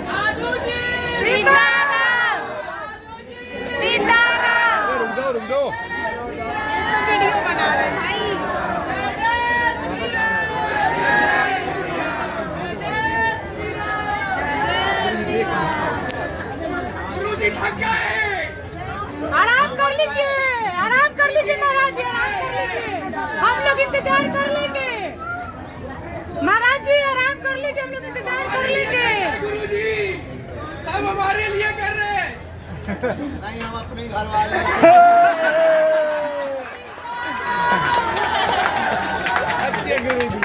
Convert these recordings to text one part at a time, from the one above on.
साधु जी सीताराम, सीताराम। रुक दो। ये तो वीडियो बना रहे भाई। गुरुजी थक गए। आराम कर लीजिए, आराम कर लीजिए महाराज जी, आराम कर लीजिए। हम लोग इंतजार कर लेंगे महाराज जी, आराम कर लीजिए, हम लोग इंतजार कर लेंगे। गुरुजी हम हमारे लिए कर रहे हैं। नहीं, हम अपने घर वाले। अच्छे गुरुजी।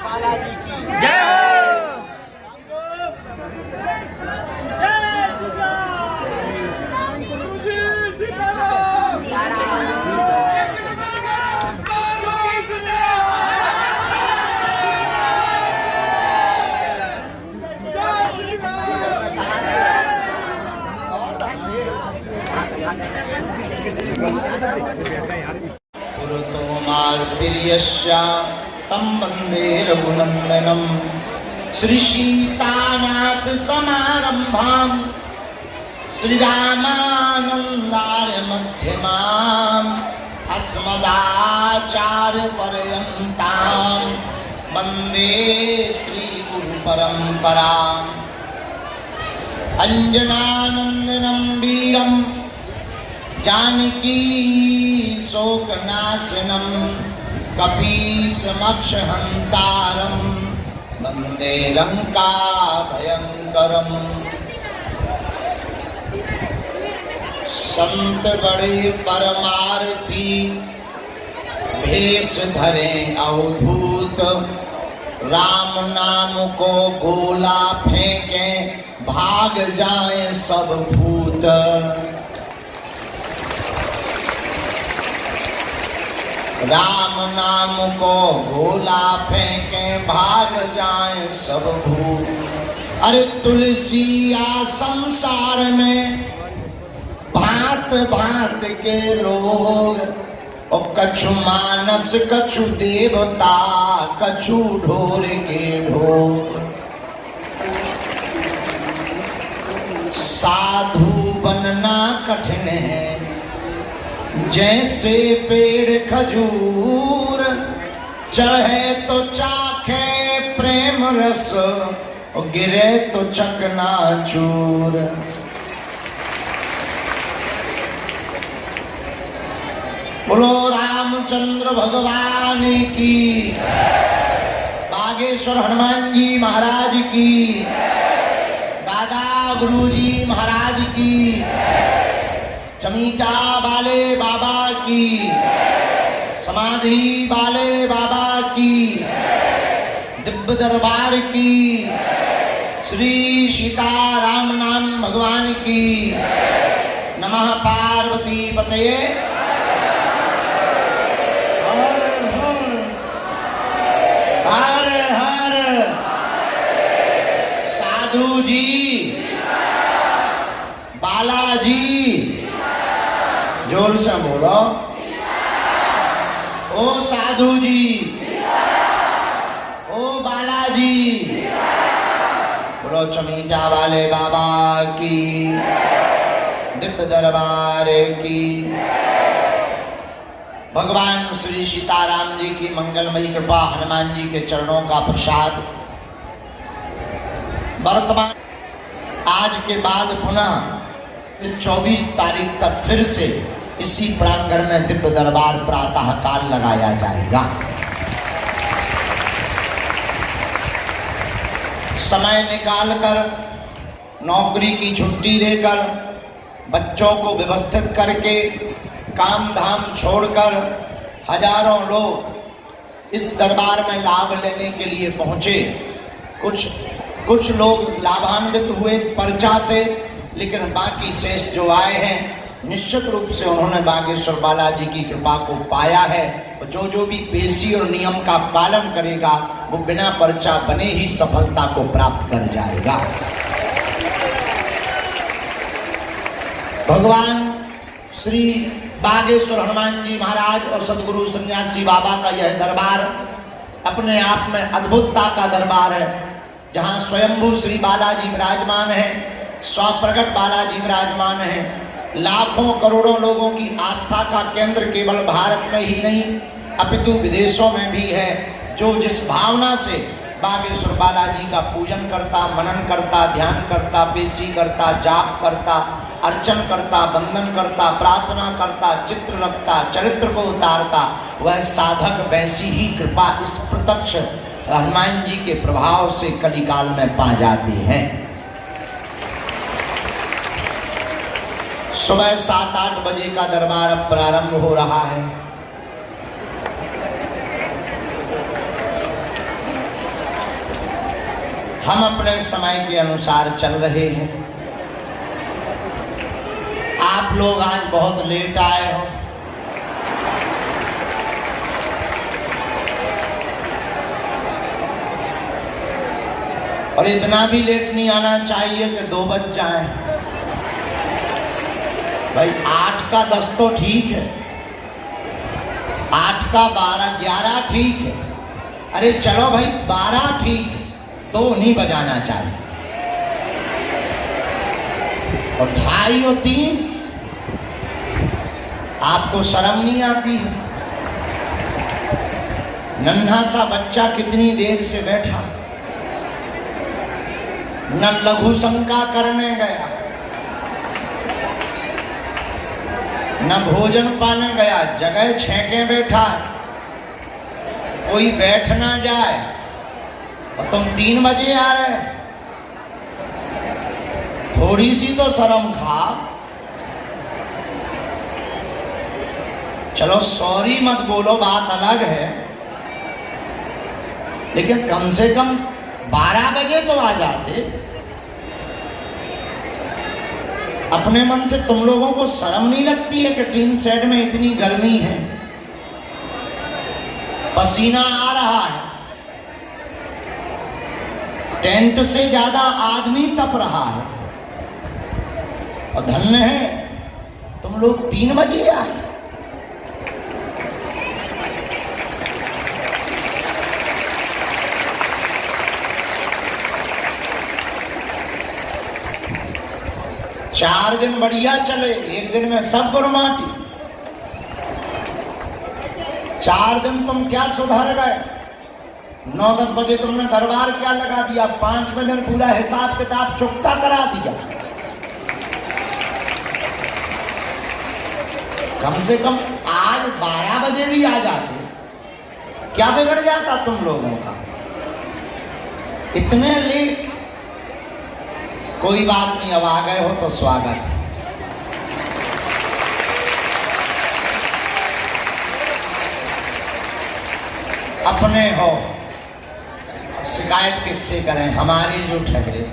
बालाजी की पुरतो मार्तिर्यस्य तं वन्दे रघुनन्दनं श्रीसीतानाथ समारम्भां श्रीरामानन्दाय मध्यमाम् अस्मदाचार्यपर्यन्तां वन्दे श्रीगुरुपरम्पराम् अंजनानन्दनं वीरं जानकी शोकनाशनं कपीशमक्षहन्तारं वन्दे लङ्काभयङ्करम्। संत बड़े परमार्थी भेष धरे अवधूत, राम नाम को गोला फेंके भाग जाए सब भूत। राम नाम को गोला फेंके भाग जाए सब भूत। अरे तुलसिया संसार में भांत भांत के लोग, और कछु मानस कछु देवता कछु ढोर के ढोर। साधु बनना कठिन है जैसे पेड़ खजूर, चढ़े तो चाखे प्रेम रस और गिरे तो चकनाचूर। बोलो रामचंद्र भगवान की, बागेश्वर हनुमान जी महाराज की, दादा गुरुजी महाराज की, चमीटा वाले बाबा की, समाधि वाले बाबा की, दिव्य दरबार की, श्री सीताराम नाम भगवान की। नमः पार्वती पतये। हर हर साधु जी, बालाजी, जोर से बोलो। ओ साधु जी, ओ बालाजी, बोलो चमीटा वाले बाबा की, दिव्य दरबार की। भगवान श्री सीताराम जी की मंगलमयी कृपा, हनुमान जी के चरणों का प्रसाद। वर्तमान आज के बाद पुनः 24 तारीख तक फिर से इसी प्रांगण में दिव्य दरबार प्रातः काल लगाया जाएगा। समय निकालकर, नौकरी की छुट्टी लेकर, बच्चों को व्यवस्थित करके, काम धाम छोड़कर हजारों लोग इस दरबार में लाभ लेने के लिए पहुंचे। कुछ लोग लाभान्वित हुए पर्चा से, लेकिन बाकी शेष जो आए हैं निश्चित रूप से उन्होंने बागेश्वर बालाजी की कृपा को पाया है। जो जो भी पेशी और नियम का पालन करेगा वो बिना पर्चा बने ही सफलता को प्राप्त कर जाएगा। भगवान श्री बागेश्वर हनुमान जी महाराज और सदगुरु सन्यासी बाबा का यह दरबार अपने आप में अद्भुतता का दरबार है, जहां स्वयंभू श्री बालाजी विराजमान है, स्वप्रगट बालाजी विराजमान है। लाखों करोड़ों लोगों की आस्था का केंद्र केवल भारत में ही नहीं अपितु विदेशों में भी है। जो जिस भावना से बागेश्वर बालाजी का पूजन करता, मनन करता, ध्यान करता, पेशी करता, जाप करता, अर्चन करता, वंदन करता, प्रार्थना करता, चित्र रखता, चरित्र को उतारता, वह साधक वैसी ही कृपा इस प्रत्यक्ष हनुमान जी के प्रभाव से कलिकाल में पा जाते हैं। सुबह 7-8 बजे का दरबार अब प्रारंभ हो रहा है। हम अपने समय के अनुसार चल रहे हैं। आप लोग आज बहुत लेट आए हो। और इतना भी लेट नहीं आना चाहिए कि 2 बज जाए। भाई 8 का 10 तो ठीक है, 8 का 12, 11 ठीक है। अरे चलो भाई 12 ठीक है, 2 नहीं बजाना चाहिए। और 2:30 और 3 आपको शर्म नहीं आती है? नन्हा सा बच्चा कितनी देर से बैठा, न लघु शंका करने गया, न भोजन पाने गया, जगह छेके बैठा। कोई बैठ ना जाए और तुम 3 बजे आ रहे। थोड़ी सी तो शर्म खा। चलो सॉरी मत बोलो, बात अलग है, लेकिन कम से कम 12 बजे तो आ जाते। अपने मन से तुम लोगों को शर्म नहीं लगती है कि टीन शेड में इतनी गर्मी है, पसीना आ रहा है, टेंट से ज्यादा आदमी तप रहा है, और धन्य है तुम लोग 3 बजे आए। चार दिन बढ़िया चले, एक दिन में सब गुरमाटी। 4 दिन तुम क्या सुधर गए? 9-10 बजे तुमने दरबार क्या लगा दिया, 5वें दिन पूरा हिसाब किताब चुकता करा दिया। कम से कम आज 12 बजे भी आ जाते, क्या बिगड़ जाता तुम लोगों का? इतने लेट? कोई बात नहीं, अब आ गए हो तो स्वागत है। अपने हो, शिकायत किससे करें? हमारी जो ठहरे,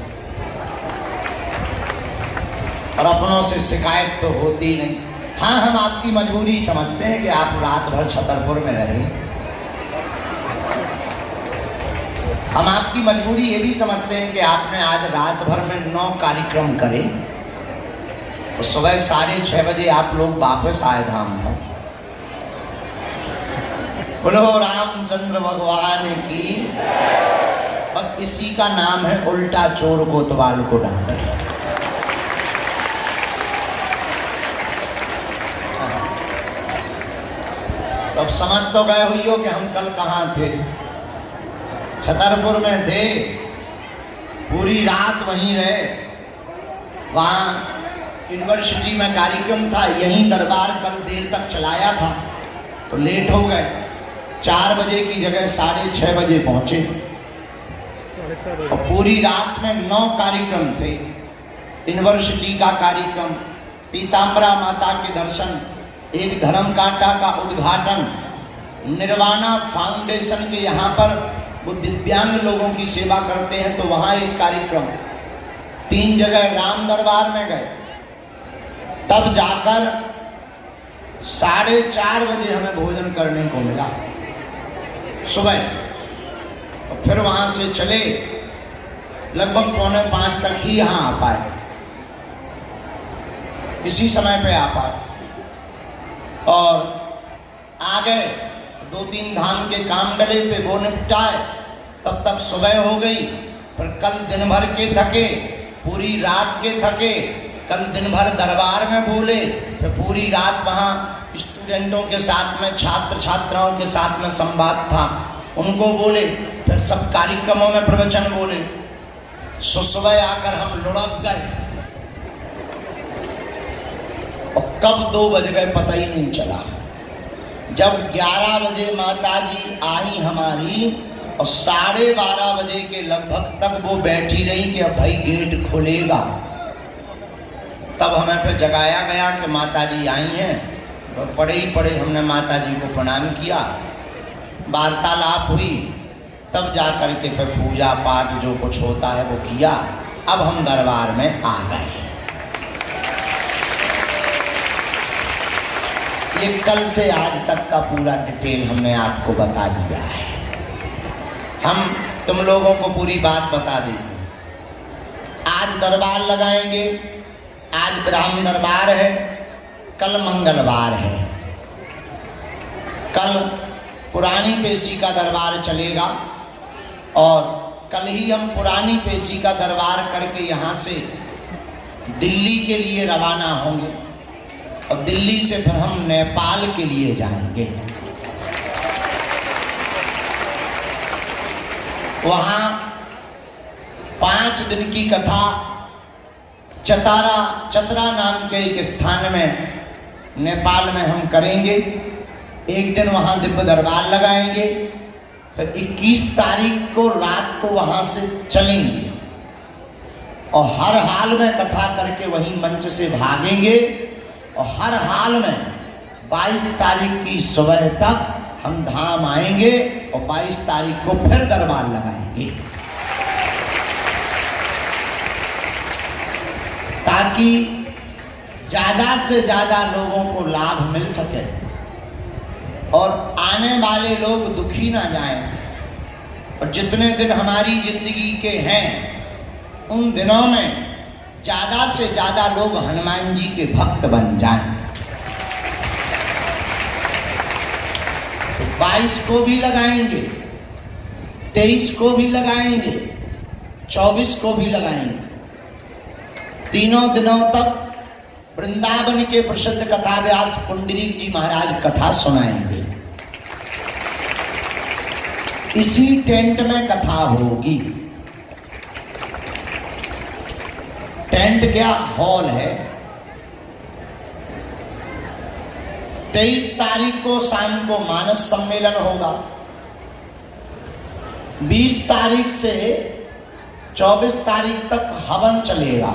और अपनों से शिकायत तो होती नहीं। हाँ, हम आपकी मजबूरी समझते हैं कि आप रात भर छतरपुर में रहे। हम आपकी मजबूरी ये भी समझते हैं कि आपने आज रात भर में 9 कार्यक्रम करे, तो सुबह 6:30 बजे आप लोग वापस आए धाम में। बोलो रामचंद्र भगवान की। बस इसी का नाम है उल्टा चोर कोतवाल को डांटे। तो अब समझ तो गए हुई हो कि हम कल कहाँ थे। छतरपुर में थे, पूरी रात वहीं रहे। वहाँ यूनिवर्सिटी में कार्यक्रम था, यहीं दरबार कल देर तक चलाया था, तो लेट हो गए। 4 बजे की जगह 6:30 बजे पहुंचे, और पूरी रात में 9 कार्यक्रम थे। यूनिवर्सिटी का कार्यक्रम, पीताम्बरा माता के दर्शन, एक धर्म कांटा का उद्घाटन, निर्वाणा फाउंडेशन के यहाँ पर वो दिव्यांग लोगों की सेवा करते हैं, तो वहाँ एक कार्यक्रम। 3 जगह राम दरबार में गए, तब जाकर 4:30 बजे हमें भोजन करने को मिला सुबह। और फिर वहां से चले, लगभग 4:45 तक ही यहाँ आ पाए, इसी समय पे आ पाए और आ गए। 2-3 धाम के काम डले थे, वो निपटाए, तब तक सुबह हो गई। पर कल दिन भर के थके, पूरी रात के थके, कल दिन भर दरबार में बोले, फिर पूरी रात वहाँ स्टूडेंटों के साथ में, छात्र छात्राओं के साथ में संवाद था, उनको बोले, फिर सब कार्यक्रमों में प्रवचन बोले। सुबह आकर हम लुढ़क गए और कब 2 बज गए पता ही नहीं चला। जब 11 बजे माता जी आई हमारी और 12:30 बजे के लगभग तक वो बैठी रही कि अब भाई गेट खुलेगा, तब हमें फिर जगाया गया कि माता जी आई हैं। और पड़े ही पड़े हमने माता जी को प्रणाम किया, वार्तालाप हुई, तब जा कर के फिर पूजा पाठ जो कुछ होता है वो किया। अब हम दरबार में आ गए। ये कल से आज तक का पूरा डिटेल हमने आपको बता दिया है। हम तुम लोगों को पूरी बात बता देंगे। आज दरबार लगाएंगे, आज ब्राह्मण दरबार है, कल मंगलवार है। कल पुरानी पेशी का दरबार चलेगा और कल ही हम पुरानी पेशी का दरबार करके यहाँ से दिल्ली के लिए रवाना होंगे और दिल्ली से फिर हम नेपाल के लिए जाएंगे। वहाँ 5 दिन की कथा चतरा नाम के एक स्थान में नेपाल में हम करेंगे। एक दिन वहाँ दिव्य दरबार लगाएंगे, फिर 21 तारीख को रात को वहाँ से चलेंगे और हर हाल में कथा करके वहीं मंच से भागेंगे और हर हाल में 22 तारीख की सुबह तक हम धाम आएंगे और 22 तारीख को फिर दरबार लगाएंगे, ताकि ज़्यादा से ज़्यादा लोगों को लाभ मिल सके और आने वाले लोग दुखी ना जाएं। और जितने दिन हमारी जिंदगी के हैं उन दिनों में ज़्यादा से ज़्यादा लोग हनुमान जी के भक्त बन जाएं। तो 22 को भी लगाएंगे, 23 को भी लगाएंगे, 24 को भी लगाएंगे। तीनों दिनों तक वृंदावन के प्रसिद्ध कथा व्यास पुंडरीक जी महाराज कथा सुनाएंगे। इसी टेंट में कथा होगी। टेंट क्या, हॉल है। 23 तारीख को शाम को मानस सम्मेलन होगा। 20 तारीख से 24 तारीख तक हवन चलेगा।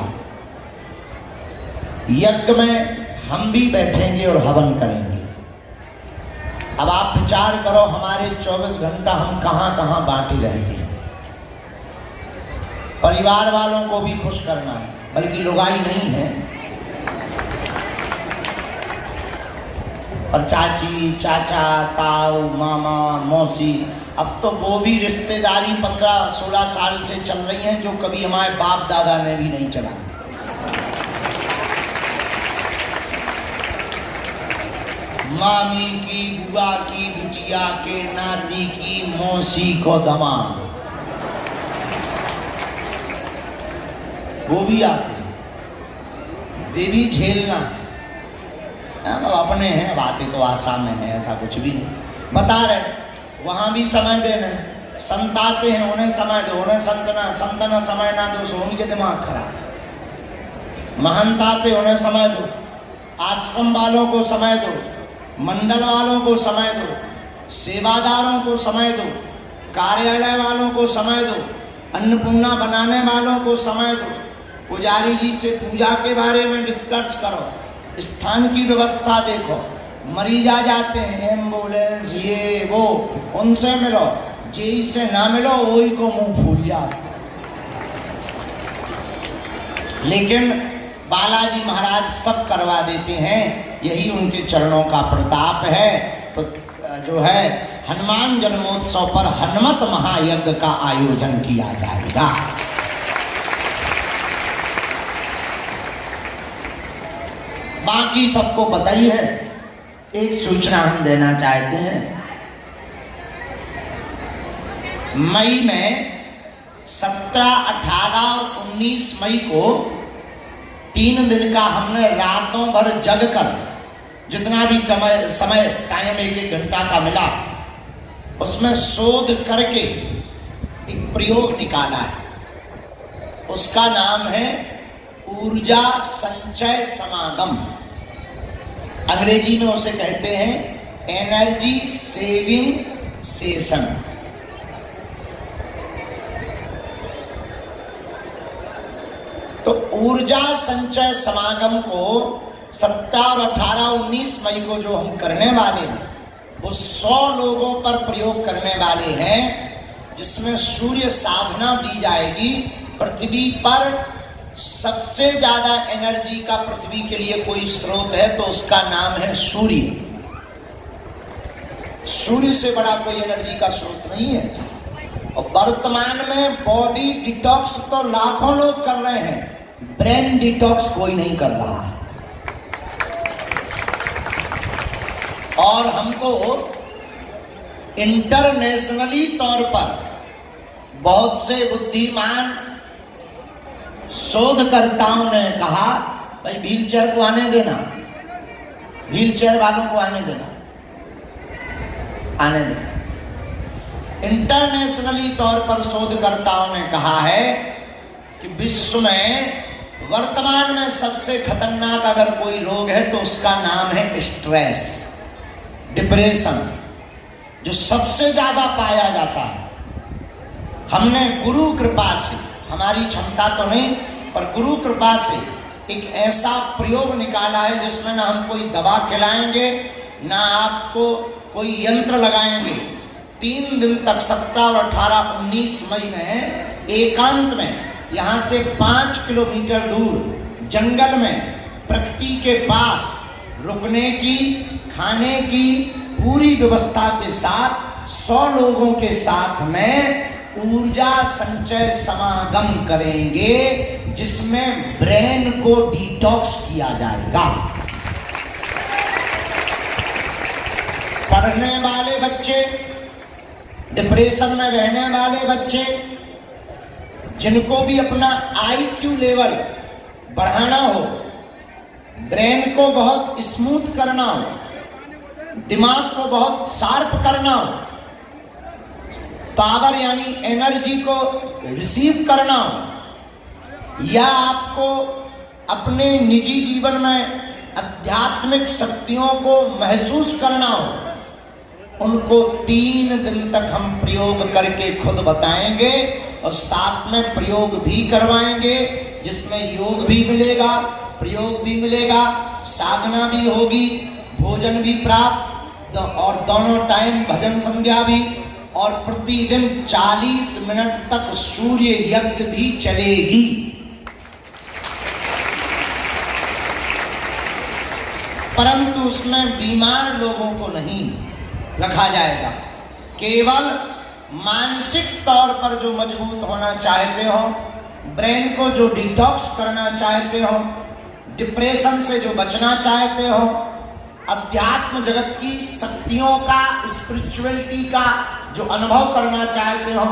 यज्ञ में हम भी बैठेंगे और हवन करेंगे। अब आप विचार करो, हमारे 24 घंटा हम कहां कहां बांटे रहते हैं। परिवार वालों को भी खुश करना है, बल्कि लुगाई नहीं है, और चाची, चाचा, ताऊ, मामा, मौसी, अब तो वो भी रिश्तेदारी 15-16 साल से चल रही हैं जो कभी हमारे बाप दादा ने भी नहीं चला। मामी की, बुआ की बिटिया के नाती की, मौसी को दमाद, वो भी आते हैं, वे भी झेलना। अब अपने हैं, बातें तो आसाम में है, ऐसा कुछ भी नहीं। बता रहे वहाँ भी समय देना, संत आते हैं उन्हें समय दो, उन्हें संतना समय ना दो, सो उनके दिमाग खराब। महंत आते उन्हें समय दो, आश्रम वालों को समय दो, मंडल वालों को समय दो, सेवादारों को समय दो, कार्यालय वालों को समय दो, अन्नपूर्णा बनाने वालों को समय दो, पुजारी जी से पूजा के बारे में डिस्कस करो, स्थान की व्यवस्था देखो। मरीज आ जाते हैं, एम्बुलेंस ये वो, उनसे मिलो, जेई से ना मिलो वही को मुंह फूल जाता। लेकिन बालाजी महाराज सब करवा देते हैं, यही उनके चरणों का प्रताप है। तो जो है हनुमान जन्मोत्सव पर हनुमत महायज्ञ का आयोजन किया जाएगा। बाकी सबको पता ही है। एक सूचना हम देना चाहते हैं, मई में 17, 18 और 19 मई को 3 दिन का हमने रातों भर जग कर जितना भी समय टाइम 1-1 घंटा का मिला उसमें शोध करके एक प्रयोग निकाला है। उसका नाम है ऊर्जा संचय समागम। अंग्रेजी में उसे कहते हैं एनर्जी सेविंग सेशन। तो ऊर्जा संचय समागम को 17 और 18, 19 मई को जो हम करने वाले हैं वो 100 लोगों पर प्रयोग करने वाले हैं, जिसमें सूर्य साधना दी जाएगी। पृथ्वी पर सबसे ज्यादा एनर्जी का पृथ्वी के लिए कोई स्रोत है तो उसका नाम है सूर्य। सूर्य से बड़ा कोई एनर्जी का स्रोत नहीं है। और वर्तमान में बॉडी डिटॉक्स तो लाखों लोग कर रहे हैं, ब्रेन डिटॉक्स कोई नहीं कर रहा है। और हमको इंटरनेशनली तौर पर बहुत से बुद्धिमान शोधकर्ताओं ने कहा भाई व्हीलचेयर को आने देना, व्हीलचेयर वालों को आने देना। इंटरनेशनली तौर पर शोधकर्ताओं ने कहा है कि विश्व में वर्तमान में सबसे खतरनाक अगर कोई रोग है तो उसका नाम है स्ट्रेस, डिप्रेशन, जो सबसे ज्यादा पाया जाता है। हमने गुरु कृपा से, हमारी क्षमता तो नहीं पर गुरु कृपा से एक ऐसा प्रयोग निकाला है जिसमें ना हम कोई दवा खिलाएंगे ना आपको कोई यंत्र लगाएंगे। 3 दिन तक 17 और 18, 19 मई में एकांत में यहाँ से 5 किलोमीटर दूर जंगल में प्रकृति के पास रुकने की, खाने की पूरी व्यवस्था के साथ 100 लोगों के साथ में ऊर्जा संचय समागम करेंगे, जिसमें ब्रेन को डिटॉक्स किया जाएगा। पढ़ने वाले बच्चे, डिप्रेशन में रहने वाले बच्चे, जिनको भी अपना IQ लेवल बढ़ाना हो, ब्रेन को बहुत स्मूथ करना हो, दिमाग को बहुत शार्प करना हो, पावर यानी एनर्जी को रिसीव करना हो, या आपको अपने निजी जीवन में आध्यात्मिक शक्तियों को महसूस करना हो, उनको 3 दिन तक हम प्रयोग करके खुद बताएंगे और साथ में प्रयोग भी करवाएंगे, जिसमें योग भी मिलेगा, प्रयोग भी मिलेगा, साधना भी होगी, भोजन भी प्राप्त और दोनों टाइम भजन संध्या भी, और प्रतिदिन 40 मिनट तक सूर्य यज्ञ भी चलेगी। परंतु उसमें बीमार लोगों को नहीं रखा जाएगा, केवल मानसिक तौर पर जो मजबूत होना चाहते हो, ब्रेन को जो डिटॉक्स करना चाहते हो, डिप्रेशन से जो बचना चाहते हो, अध्यात्म जगत की शक्तियों का, स्पिरिचुअलिटी का जो अनुभव करना चाहते हो,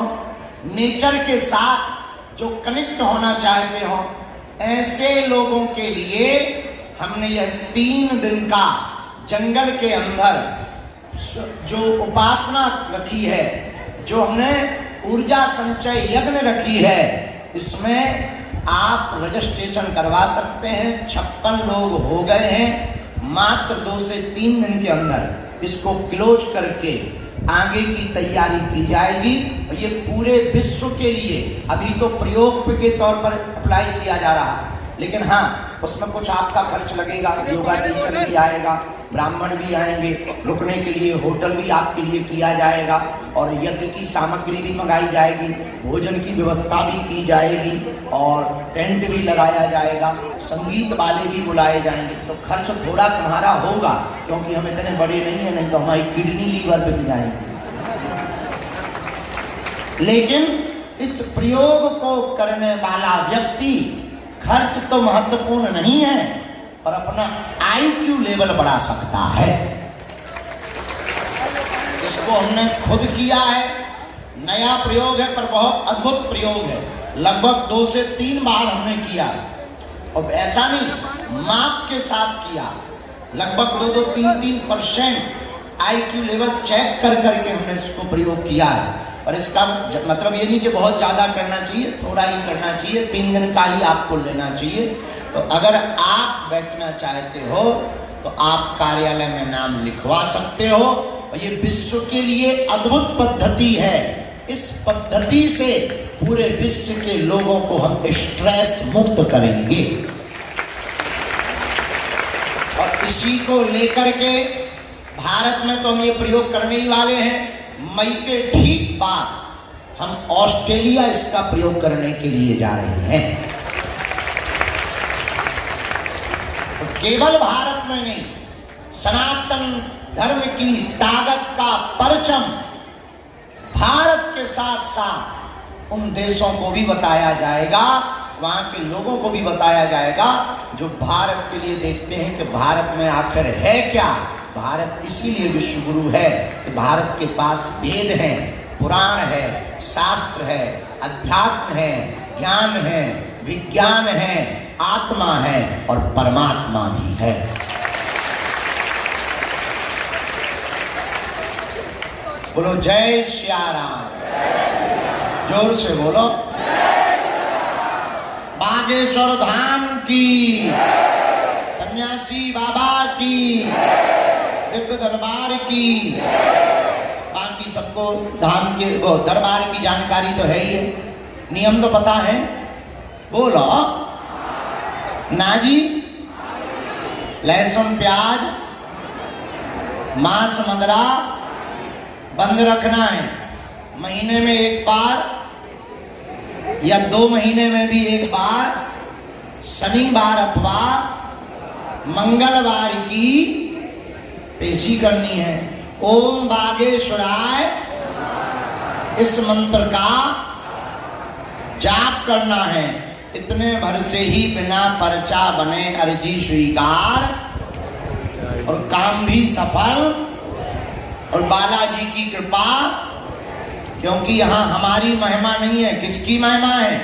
नेचर के साथ जो कनेक्ट होना चाहते हो, ऐसे लोगों के लिए हमने यह 3 दिन का जंगल के अंदर जो उपासना रखी है, जो हमने ऊर्जा संचय यज्ञ रखी है, इसमें आप रजिस्ट्रेशन करवा सकते हैं। 56 लोग हो गए हैं। मात्र 2 से 3 दिन के अंदर इसको क्लोज करके आगे की तैयारी की जाएगी। और ये पूरे विश्व के लिए अभी तो प्रयोग के तौर पर अप्लाई किया जा रहा है, लेकिन हाँ उसमें कुछ आपका खर्च लगेगा, योगा टीचर भी आएगा, ब्राह्मण भी आएंगे, रुकने के लिए होटल भी आपके लिए किया जाएगा और यज्ञ की सामग्री भी मंगाई जाएगी, भोजन की व्यवस्था भी की जाएगी और टेंट भी लगाया जाएगा, संगीत वाले भी बुलाए जाएंगे। तो खर्च थोड़ा तुम्हारा होगा क्योंकि हम इतने बड़े नहीं है, नहीं तो हमारी किडनी लीवर बिक जाएंगे। लेकिन इस प्रयोग को करने वाला व्यक्ति खर्च तो महत्वपूर्ण नहीं है पर अपना IQ लेवल बढ़ा सकता है। इसको हमने खुद किया है, नया प्रयोग है पर बहुत अद्भुत प्रयोग है। लगभग 2 से 3 बार हमने किया और ऐसा नहीं, माप के साथ किया। लगभग 2-3% IQ लेवल चेक कर करके हमने इसको प्रयोग किया है। और इसका मतलब ये नहीं कि बहुत ज़्यादा करना चाहिए, थोड़ा ही करना चाहिए, 3 दिन का ही आपको लेना चाहिए। तो अगर आप बैठना चाहते हो तो आप कार्यालय में नाम लिखवा सकते हो और ये विश्व के लिए अद्भुत पद्धति है। इस पद्धति से पूरे विश्व के लोगों को हम स्ट्रेस मुक्त करेंगे और इसी को लेकर के भारत में तो हम ये प्रयोग करने ही वाले हैं। मई के ठीक बाद हम ऑस्ट्रेलिया इसका प्रयोग करने के लिए जा रहे हैं। तो केवल भारत में नहीं, सनातन धर्म की ताकत का परचम भारत के साथ साथ उन देशों को भी बताया जाएगा, वहां के लोगों को भी बताया जाएगा जो भारत के लिए देखते हैं कि भारत में आखिर है क्या। भारत इसीलिए विश्व गुरु है कि भारत के पास वेद है, पुराण है, शास्त्र है, अध्यात्म है, ज्ञान है, विज्ञान है, आत्मा है और परमात्मा भी है। बोलो जय श्री राम, जोर से बोलो। बागेश्वर धाम की, सन्यासी बाबा की, दिव्य दरबार की। बाकी सबको धाम के वो दरबार की जानकारी तो है ही है, नियम तो पता है। बोलो ना जी। लहसुन प्याज मांस मदरा बंद रखना है। महीने में 1 बार या 2 महीने में भी 1 बार, शनिवार अथवा मंगलवार की पेशी करनी है। ओम बागेश्वराय इस मंत्र का जाप करना है। इतने भर से ही बिना पर्चा बने अर्जी स्वीकार और काम भी सफल और बालाजी की कृपा। क्योंकि यहाँ हमारी महिमा नहीं है, किसकी महिमा है?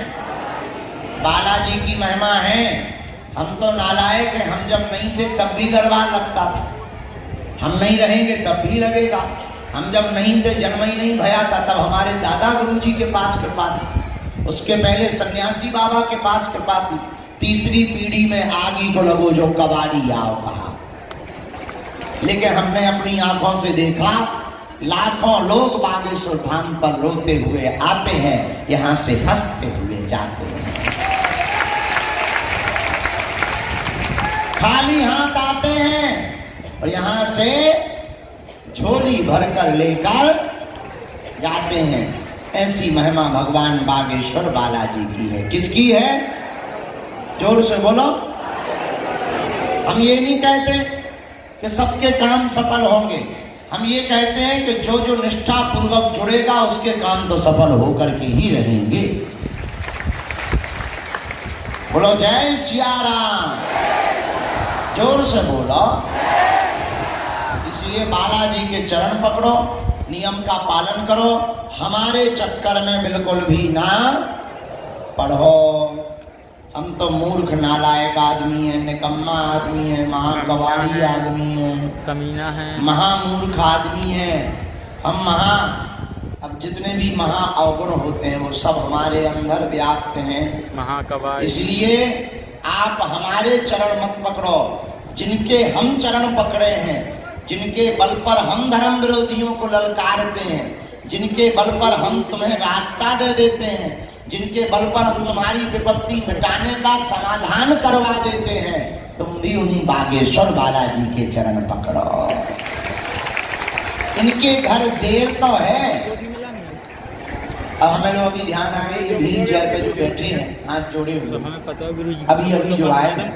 बालाजी की महिमा है। हम तो नालायक हैं, हम जब नहीं थे तब भी दरबार लगता था, हम नहीं रहेंगे तब भी लगेगा। हम जब नहीं थे, जन्म ही नहीं भया था, तब हमारे दादा गुरुजी के पास कृपा थी, उसके पहले सन्यासी बाबा के पास कृपा थी। तीसरी पीढ़ी में आगी को लगो जो कबाड़ी आओ कहा। लेकिन हमने अपनी आंखों से देखा, लाखों लोग बागेश्वर धाम पर रोते हुए आते हैं, यहाँ से हंसते हुए जाते हैं। खाली हाथ आते हैं और यहाँ से झोली भरकर लेकर जाते हैं। ऐसी महिमा भगवान बागेश्वर बालाजी की है। किसकी है? जोर से बोलो। हम ये नहीं कहते कि सबके काम सफल होंगे, हम ये कहते हैं कि जो जो निष्ठा पूर्वक जुड़ेगा उसके काम तो सफल होकर के ही रहेंगे। बोलो जय सिया राम, जोर से बोलो। इसलिए बालाजी के चरण पकड़ो, नियम का पालन करो, हमारे चक्कर में बिल्कुल भी ना पढ़ो। हम तो मूर्ख नालायक आदमी है, निकम्मा आदमी है, महाकबाड़ी आदमी है, कमीना है, महामूर्ख आदमी है। हम अब जितने भी महा अवगुण होते हैं वो सब हमारे अंदर व्याप्त हैं, महाकबाड़ी। इसलिए आप हमारे चरण मत पकड़ो, जिनके हम चरण पकड़े हैं, जिनके बल पर हम धर्म विरोधियों को ललकारते हैं, जिनके बल पर हम तुम्हें रास्ता दे देते हैं, जिनके बल पर हम तुम्हारी विपत्ति मिटाने का समाधान करवा देते हैं, तुम भी उन्हीं बागेश्वर बालाजी के चरण पकड़ो। इनके घर देर तो है। अब हमें लोग अभी ध्यान आ गए, ये व्हील चेयर पे जो बैठे हैं हाथ जोड़े हुए, हमें पता है गुरुजी अभी जो आए हैं,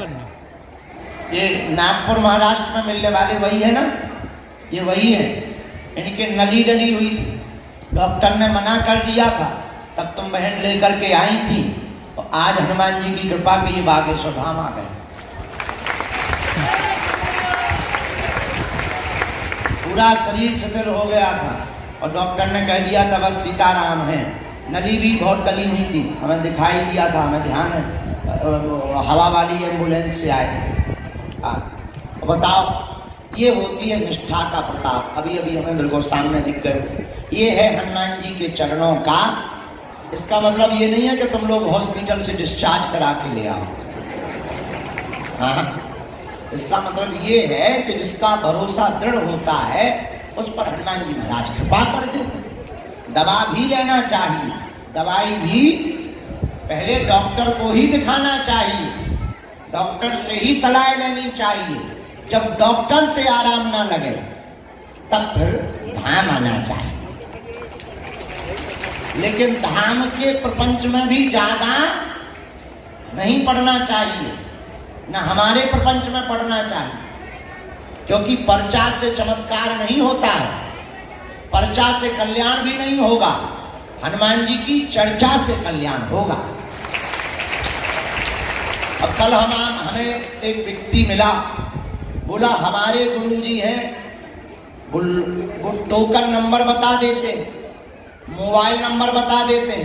ये नागपुर महाराष्ट्र में मिलने वाले वही है ना, ये वही है। इनके नली डली हुई थी, डॉक्टर ने मना कर दिया था, तब तुम बहन लेकर के आई थी, और आज हनुमान जी की कृपा के ये बागेश्वर धाम आ गए। पूरा शरीर शिथिल हो गया था और डॉक्टर ने कह दिया था बस सीताराम है। नली भी बहुत डली हुई थी, हमें दिखाई दिया था, हमें ध्यान है, हवा वाली एम्बुलेंस से आए थे। बताओ, ये होती है निष्ठा का प्रताप। अभी अभी हमें बिल्कुल सामने दिख गए। ये है हनुमान जी के चरणों का। इसका मतलब ये नहीं है कि तुम लोग हॉस्पिटल से डिस्चार्ज करा के ले आओ। हाँ, इसका मतलब ये है कि जिसका भरोसा दृढ़ होता है उस पर हनुमान जी महाराज कृपा कर देते। दवा भी लेना चाहिए, दवाई भी पहले डॉक्टर को ही दिखाना चाहिए, डॉक्टर से ही सलाह लेनी चाहिए। जब डॉक्टर से आराम ना लगे तब फिर धाम आना चाहिए। लेकिन धाम के प्रपंच में भी ज्यादा नहीं पढ़ना चाहिए, ना हमारे प्रपंच में पढ़ना चाहिए, क्योंकि पर्चा से चमत्कार नहीं होता है, पर्चा से कल्याण भी नहीं होगा। हनुमान जी की चर्चा से कल्याण होगा। अब कल हमें एक व्यक्ति मिला, बोला हमारे गुरुजी हैं, वो टोकन नंबर बता देते, मोबाइल नंबर बता देते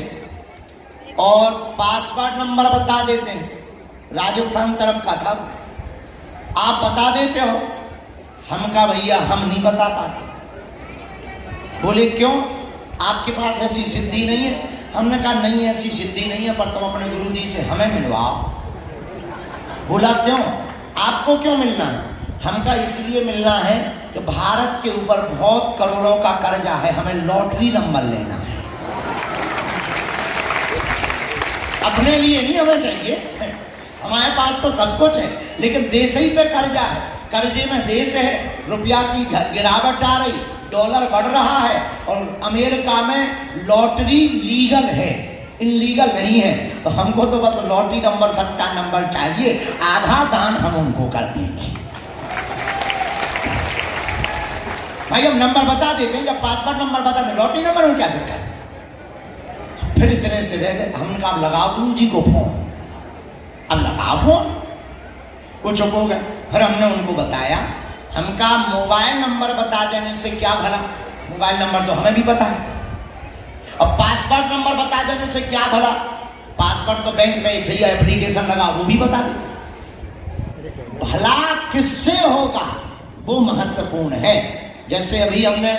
और पासवर्ड नंबर बता देते। राजस्थान तरफ का था, आप बता देते हो? हम कहा भैया हम नहीं बता पाते। बोले क्यों, आपके पास ऐसी सिद्धि नहीं है? हमने कहा नहीं ऐसी सिद्धि नहीं है, पर तुम अपने गुरुजी से हमें मिलवाओ। बोला क्यों, आपको क्यों मिलना है? हम कहा इसलिए मिलना है कि भारत के ऊपर बहुत करोड़ों का कर्जा है, हमें लॉटरी नंबर लेना है। अपने लिए नहीं हमें चाहिए, हमारे पास तो सब कुछ है, लेकिन देश ही पे कर्जा है, कर्जे में देश है, रुपया की गिरावट आ रही, डॉलर बढ़ रहा है, और अमेरिका में लॉटरी लीगल है, इनलीगल नहीं है। तो हमको तो बस लॉटरी नंबर, सट्टा नंबर चाहिए, आधा दान हम उनको कर देंगे। भाई हम नंबर बता देते हैं, जब पासवर्ड नंबर बता दें, लॉटरी नंबर में क्या दिक्कत है? फिर इतने से रह गए, हमने कहा लगाओ गुरु जी को फोन, अब लगाओ फोन, वो चुप हो गए। फिर हमने उनको बताया, हमका मोबाइल नंबर बता देने से क्या भला, मोबाइल नंबर तो हमें भी पता है, और पासवर्ड नंबर बता देने से क्या भला, पासवर्ड तो बैंक में एप्लीकेशन लगा वो भी बता दे। भला किससे होगा वो महत्वपूर्ण है। जैसे अभी हमने,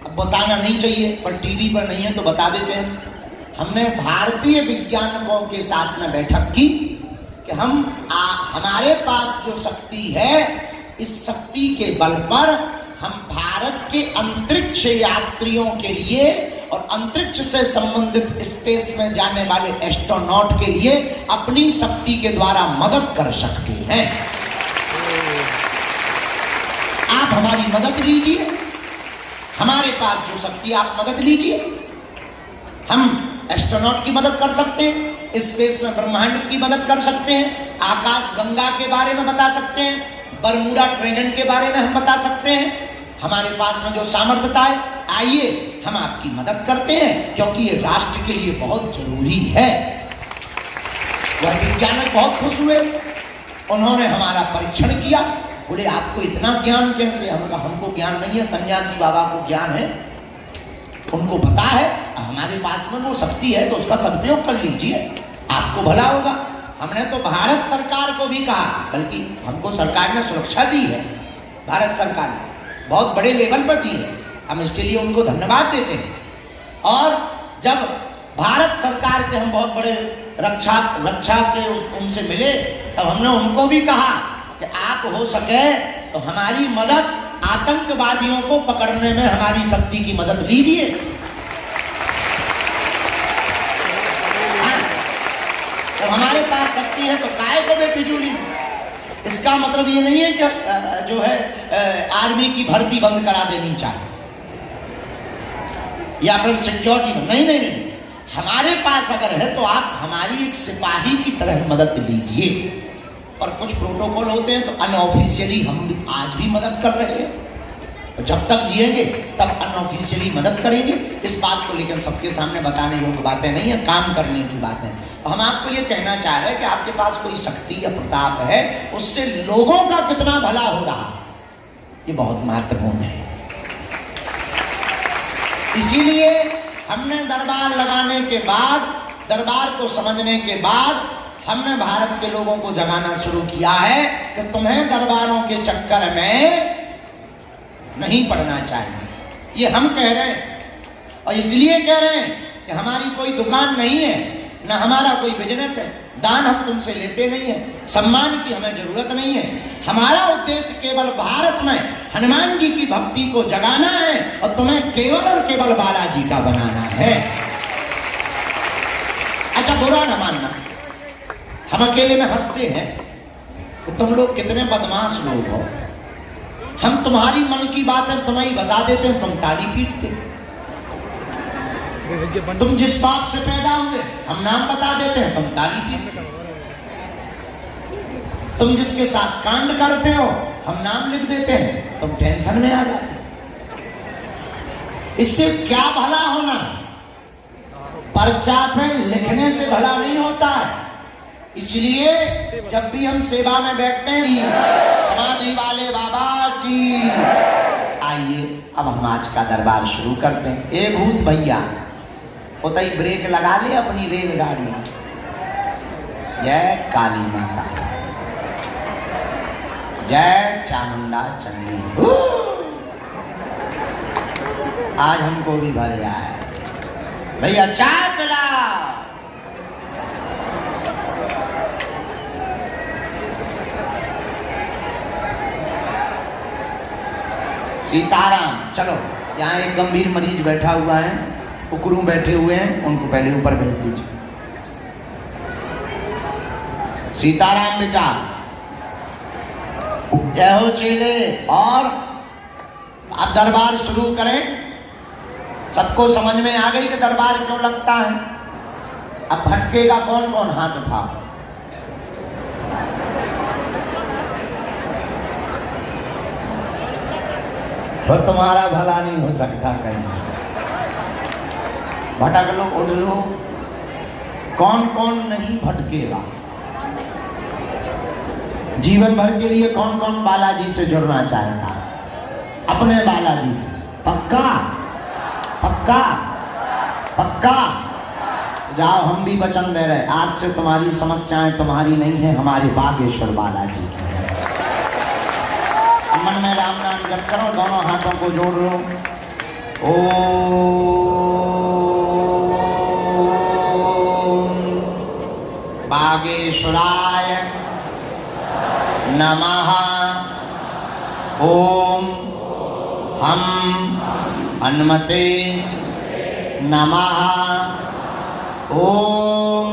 अब बताना नहीं चाहिए पर टीवी पर नहीं है तो बता देते हैं, हमने भारतीय वैज्ञानिकों के साथ में बैठक की कि हमारे पास जो शक्ति है, इस शक्ति के बल पर हम भारत के अंतरिक्ष यात्रियों के लिए और अंतरिक्ष से संबंधित स्पेस में जाने वाले एस्ट्रोनॉट के लिए अपनी शक्ति के द्वारा मदद कर सकते हैं। आप हमारी मदद लीजिए, हमारे पास जो शक्ति, आप मदद लीजिए। हम एस्ट्रोनॉट की मदद कर सकते हैं, स्पेस में ब्रह्मांड की मदद कर सकते हैं, आकाश गंगा के बारे में बता सकते हैं, बरमूडा ट्रायंगल के बारे में हम बता सकते हैं। हमारे पास में जो सामर्थ्यता है, आइए हम आपकी मदद करते हैं, क्योंकि ये राष्ट्र के लिए बहुत जरूरी है। वह वैज्ञानिक बहुत खुश हुए, उन्होंने हमारा परीक्षण किया, बोले आपको इतना ज्ञान कैसे? हम कहा हमको ज्ञान नहीं है, सन्यासी बाबा को ज्ञान है, उनको पता है, हमारे पास में वो शक्ति है तो उसका सदुपयोग कर लीजिए, आपको भला होगा। हमने तो भारत सरकार को भी कहा, बल्कि हमको सरकार ने सुरक्षा दी है, भारत सरकार ने बहुत बड़े लेवल पर दी है, हम इसके लिए उनको धन्यवाद देते हैं। और जब भारत सरकार के हम बहुत बड़े रक्षा के उनसे मिले, तब हमने उनको भी कहा कि आप हो सके तो हमारी मदद, आतंकवादियों को पकड़ने में हमारी शक्ति की मदद लीजिए। तो हमारे पास शक्ति है तो काहे को बेफिजूली। इसका मतलब ये नहीं है कि जो है आर्मी की भर्ती बंद करा देनी चाहिए या फिर सिक्योरिटी नहीं नहीं नहीं। हमारे पास अगर है तो आप हमारी एक सिपाही की तरह मदद लीजिए। और कुछ प्रोटोकॉल होते हैं तो अनऑफिशियली हम आज भी मदद कर रहे हैं, जब तक जिएंगे तब अनऑफिशियली मदद करेंगे। इस बात को लेकर सबके सामने बताने योग्य बातें नहीं है, काम करने की बातें। तो हम आपको ये कहना चाह रहे हैं कि आपके पास कोई शक्ति या प्रताप है, उससे लोगों का कितना भला हो रहा ये बहुत महत्वपूर्ण है। इसीलिए हमने दरबार लगाने के बाद, दरबार को समझने के बाद हमने भारत के लोगों को जगाना शुरू किया है कि तुम्हें दरबारों के चक्कर में नहीं पड़ना चाहिए। ये हम कह रहे हैं और इसलिए कह रहे हैं कि हमारी कोई दुकान नहीं है, ना हमारा कोई बिजनेस है, दान हम तुमसे लेते नहीं है, सम्मान की हमें जरूरत नहीं है। हमारा उद्देश्य केवल भारत में हनुमान जी की भक्ति को जगाना है और तुम्हें केवल और केवल बालाजी का बनाना है। अच्छा, बुरा न मानना, हम अकेले में हंसते हैं तो तुम लोग कितने बदमाश लोग हो। हम तुम्हारी मन की बातें तुम्हें बता देते हैं, तुम ताली पीटते। तुम जिस बाप से पैदा हुए हम नाम बता देते हैं, तुम ताली पीटते। तुम जिसके साथ कांड करते हो हम नाम लिख देते हैं, तुम टेंशन में आ जाते। इससे क्या भला होना? पर्चा पे लिखने से भला नहीं होता है। इसलिए जब भी हम सेवा में बैठते हैं, समाधि वाले बाबा की, आइए अब हम आज का दरबार शुरू करते हैं। एक भूत भैया होता ही ब्रेक लगा ले अपनी रेलगाड़ी। जय काली माता, जय चामुंडा चंडी। आज हमको भी भर जाए भैया, चाय पिला। सीताराम। चलो, यहाँ एक गंभीर मरीज बैठा हुआ है, उकरू बैठे हुए हैं, उनको पहले ऊपर भेज दीजिए। सीताराम बेटा, जय हो चेले। और अब दरबार शुरू करें। सबको समझ में आ गई कि दरबार क्यों लगता है। अब भटकेगा कौन कौन, हाथ उठाओ। तो तुम्हारा भला नहीं हो सकता कहीं। भटक लो, उड़ लो। कौन कौन नहीं भटकेगा? जीवन भर के लिए कौन कौन बालाजी से जुड़ना चाहता? अपने बालाजी से। पक्का पक्का पक्का? जाओ, हम भी वचन दे रहे, आज से तुम्हारी समस्याएं तुम्हारी नहीं है, हमारे बागेश्वर बालाजी की है। मन में राम नाम जप करो, दोनों हाथों को जोड़ लो। ओम बागेश्वराय नमः। ओम हम हनुमते नमः। ओम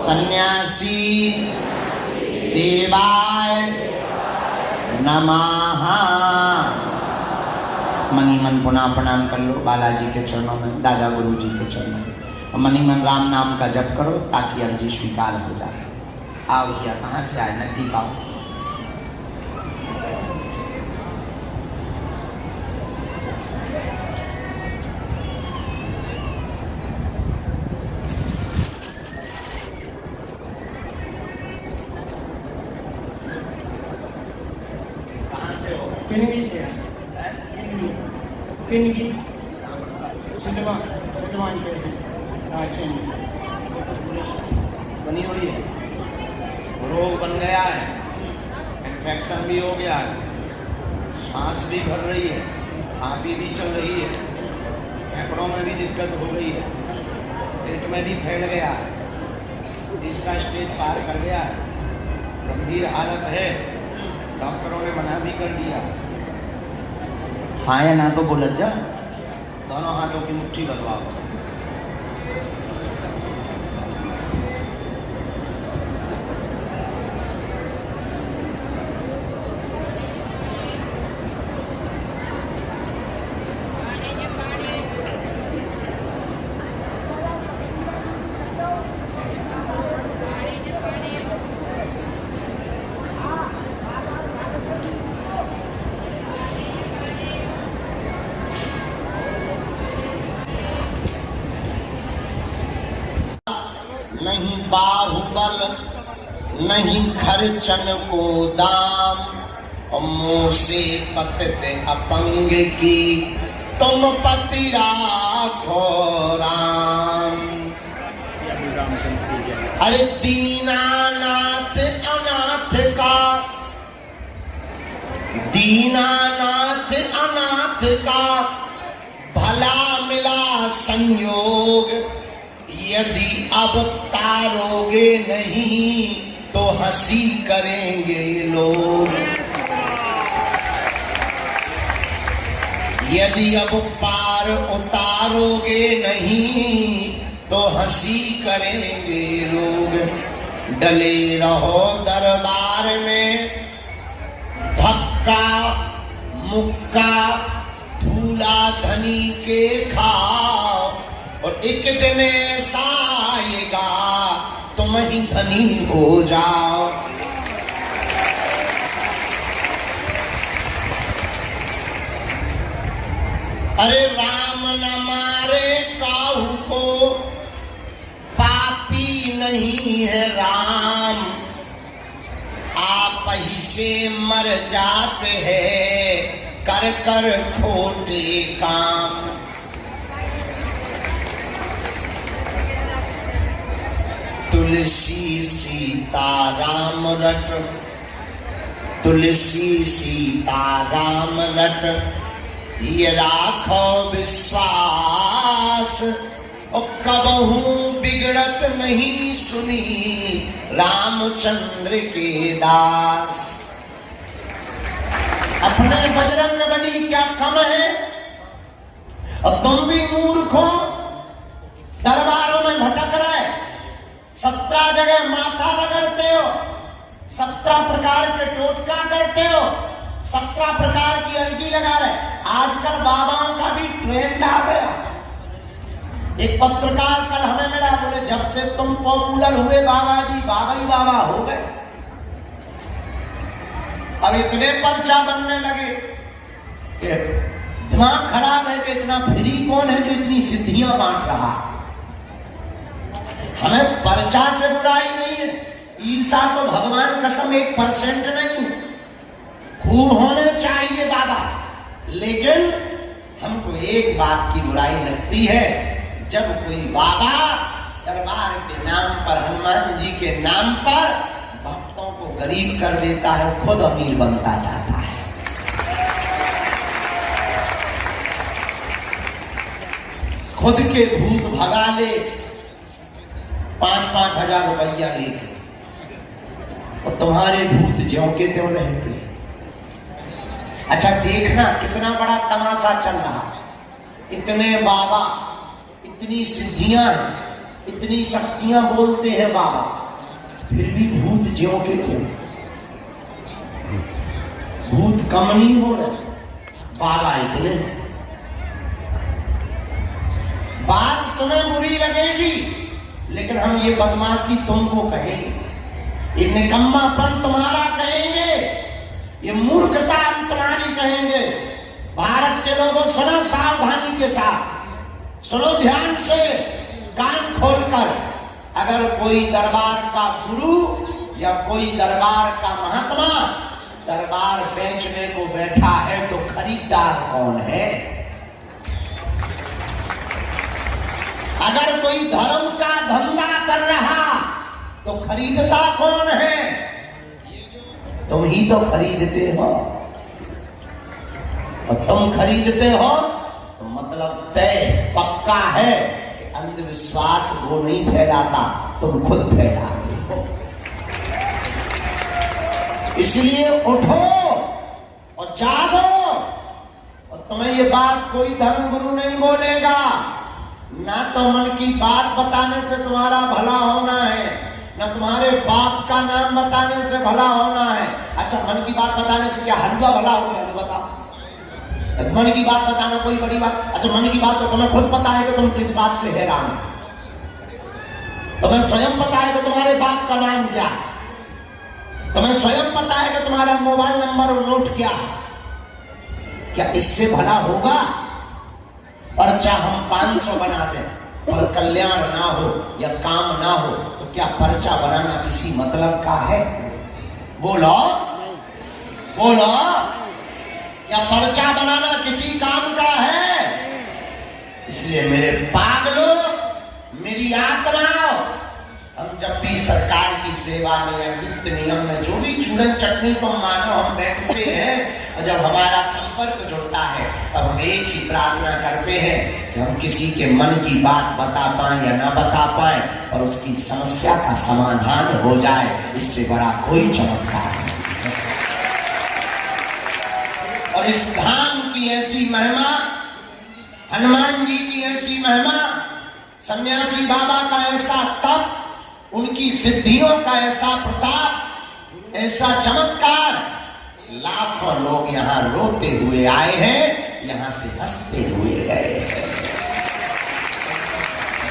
सन्यासी देवाय नमः। मनी मन पुनः प्रणाम कर लो बालाजी के चरणों में, दादा गुरु जी के चरणों में। और मनी मन राम नाम का जप करो ताकि अर्जी स्वीकार हो जाए। आओ भैया, कहाँ से आए? नजदीक आओ। किनगी से किनगी सिद्धवान कैसे राजसेन बनी हुई है, रोग बन गया है, इन्फेक्शन भी हो गया है, सांस भी भर रही है, आपी भी चल रही है, फेफड़ों में भी दिक्कत हो गई है, पेट में भी फैल गया है, तीसरा स्टेज पार कर गया है, गंभीर हालत है, डॉक्टरों ने मना भी कर दिया। हाँ या ना तो बोलत जा, दोनों हाथों की मुट्ठी बदलाओ। नहीं बाहुबल, नहीं खर्चन को दाम, और मुंह से पतते अपंग की तुम पति राखो राम। अरे दीनानाथ अनाथ का, दीनानाथ अनाथ का भला मिला संयोग, यदि अब तारोगे नहीं तो हंसी करेंगे लोग। यदि अब पार उतारोगे नहीं तो हंसी करेंगे लोग। डले रहो दरबार में, धक्का मुक्का धूला धनी के खाओ, और एक दिन ऐसा आएगा तुम ही धनी हो जाओ। अरे राम न मारे काहू को, पापी नहीं है राम, आप ही से मर जाते हैं कर कर खोटे काम। तुलसी सीता राम रट, तुलसी सीता राम रट, ये राखो विश्वास, और कबहू बिगड़त नहीं सुनी रामचंद्र के दास। अपने बजरंग बली क्या कम है, और तुम भी मूर्ख हो, दरबारों में भटक रहे, 17 जगह माथा रगड़ते हो, 17 प्रकार के टोटका करते हो, 17 प्रकार की अर्जी लगा रहे। आजकल बाबाओं का भी ट्रेंड आ गया। एक पत्रकार कल हमें मिला, बोले जब से तुम पॉपुलर हुए बाबा जी, बाबा ही बाबा हो गए। अब इतने पर्चा बनने लगे कि दिमाग खराब है कि इतना फ्री कौन है जो इतनी सिद्धियां बांट रहा। हमें पर्चा से बुराई नहीं है, ईर्षा तो भगवान कसम 1% नहीं, खूब होने चाहिए बाबा। लेकिन हमको एक बात की बुराई लगती है, जब कोई बाबा दरबार के नाम पर, हनुमान जी के नाम पर भक्तों को गरीब कर देता है, खुद अमीर बनता जाता है। खुद के भूत भगा ले 5-5 हजार रुपया लेके, और तुम्हारे भूत ज्यों के त्यों रहते। अच्छा देखना कितना बड़ा तमाशा चल रहा है। इतने बाबा, इतनी सिद्धियां, इतनी शक्तियां बोलते हैं बाबा, फिर भी भूत ज्यों के त्यों। भूत कम नहीं हो रहे, बाबा इतने। बात तुम्हें बुरी लगेगी, लेकिन हम ये बदमाशी तुमको कहेंगे, ये निकम्मापन तुम्हारा कहेंगे, ये मूर्खता हम तुम्हारी कहेंगे। भारत के लोगों सुनो सावधानी के साथ, सुनो ध्यान से, कान खोलकर। अगर कोई दरबार का गुरु या कोई दरबार का महात्मा दरबार बेचने को बैठा है तो खरीदार कौन है? अगर कोई धर्म का धंधा कर रहा तो खरीदता कौन है? तुम ही तो खरीदते हो, और तुम खरीदते हो तो मतलब तय पक्का है कि अंधविश्वास वो नहीं फैलाता, तुम खुद फैलाते हो। इसलिए उठो और जागो, और तुम्हें ये बात कोई धर्म गुरु नहीं बोलेगा। ना तो मन की बात बताने से तुम्हारा भला होना है, न तुम्हारे बाप का नाम बताने से भला होना है। अच्छा मन की बात बताने से क्या हलवा भला हो गया? बताओ, मन की बात बताना कोई बड़ी बात? अच्छा मन की बात तो तुम्हें खुद पता है कि तुम किस बात से हैरान हो। तुम्हें स्वयं पता है कि तुम्हारे बाप का नाम क्या, तुम्हें स्वयं पता है कि तुम्हारा मोबाइल नंबर और नोट क्या। क्या इससे भला होगा? और चाहे हम 500 बना दें और कल्याण ना हो या काम ना हो तो तो क्या पर्चा बनाना किसी मतलब का है? बोलो बोलो, क्या पर्चा बनाना किसी काम का है? इसलिए मेरे पागलों, मेरी आत्माओं, हम जब भी सरकार की सेवा में या नित्य नियम में जो भी चूड़न चटनी तो मानो हम बैठते हैं, और जब हमारा संपर्क जुड़ता है तब हम एक ही प्रार्थना करते हैं कि हम किसी के मन की बात बता पाएं या ना बता पाएं और उसकी समस्या का समाधान हो जाए। इससे बड़ा कोई चमत्कार नहीं। और इस धाम की ऐसी महिमा, हनुमान जी की ऐसी महिमा, सन्यासी बाबा का ऐसा तप, उनकी सिद्धियों का ऐसा प्रताप, ऐसा चमत्कार, लाखों लोग यहाँ रोते हुए आए हैं, यहाँ से हंसते हुए गए हैं।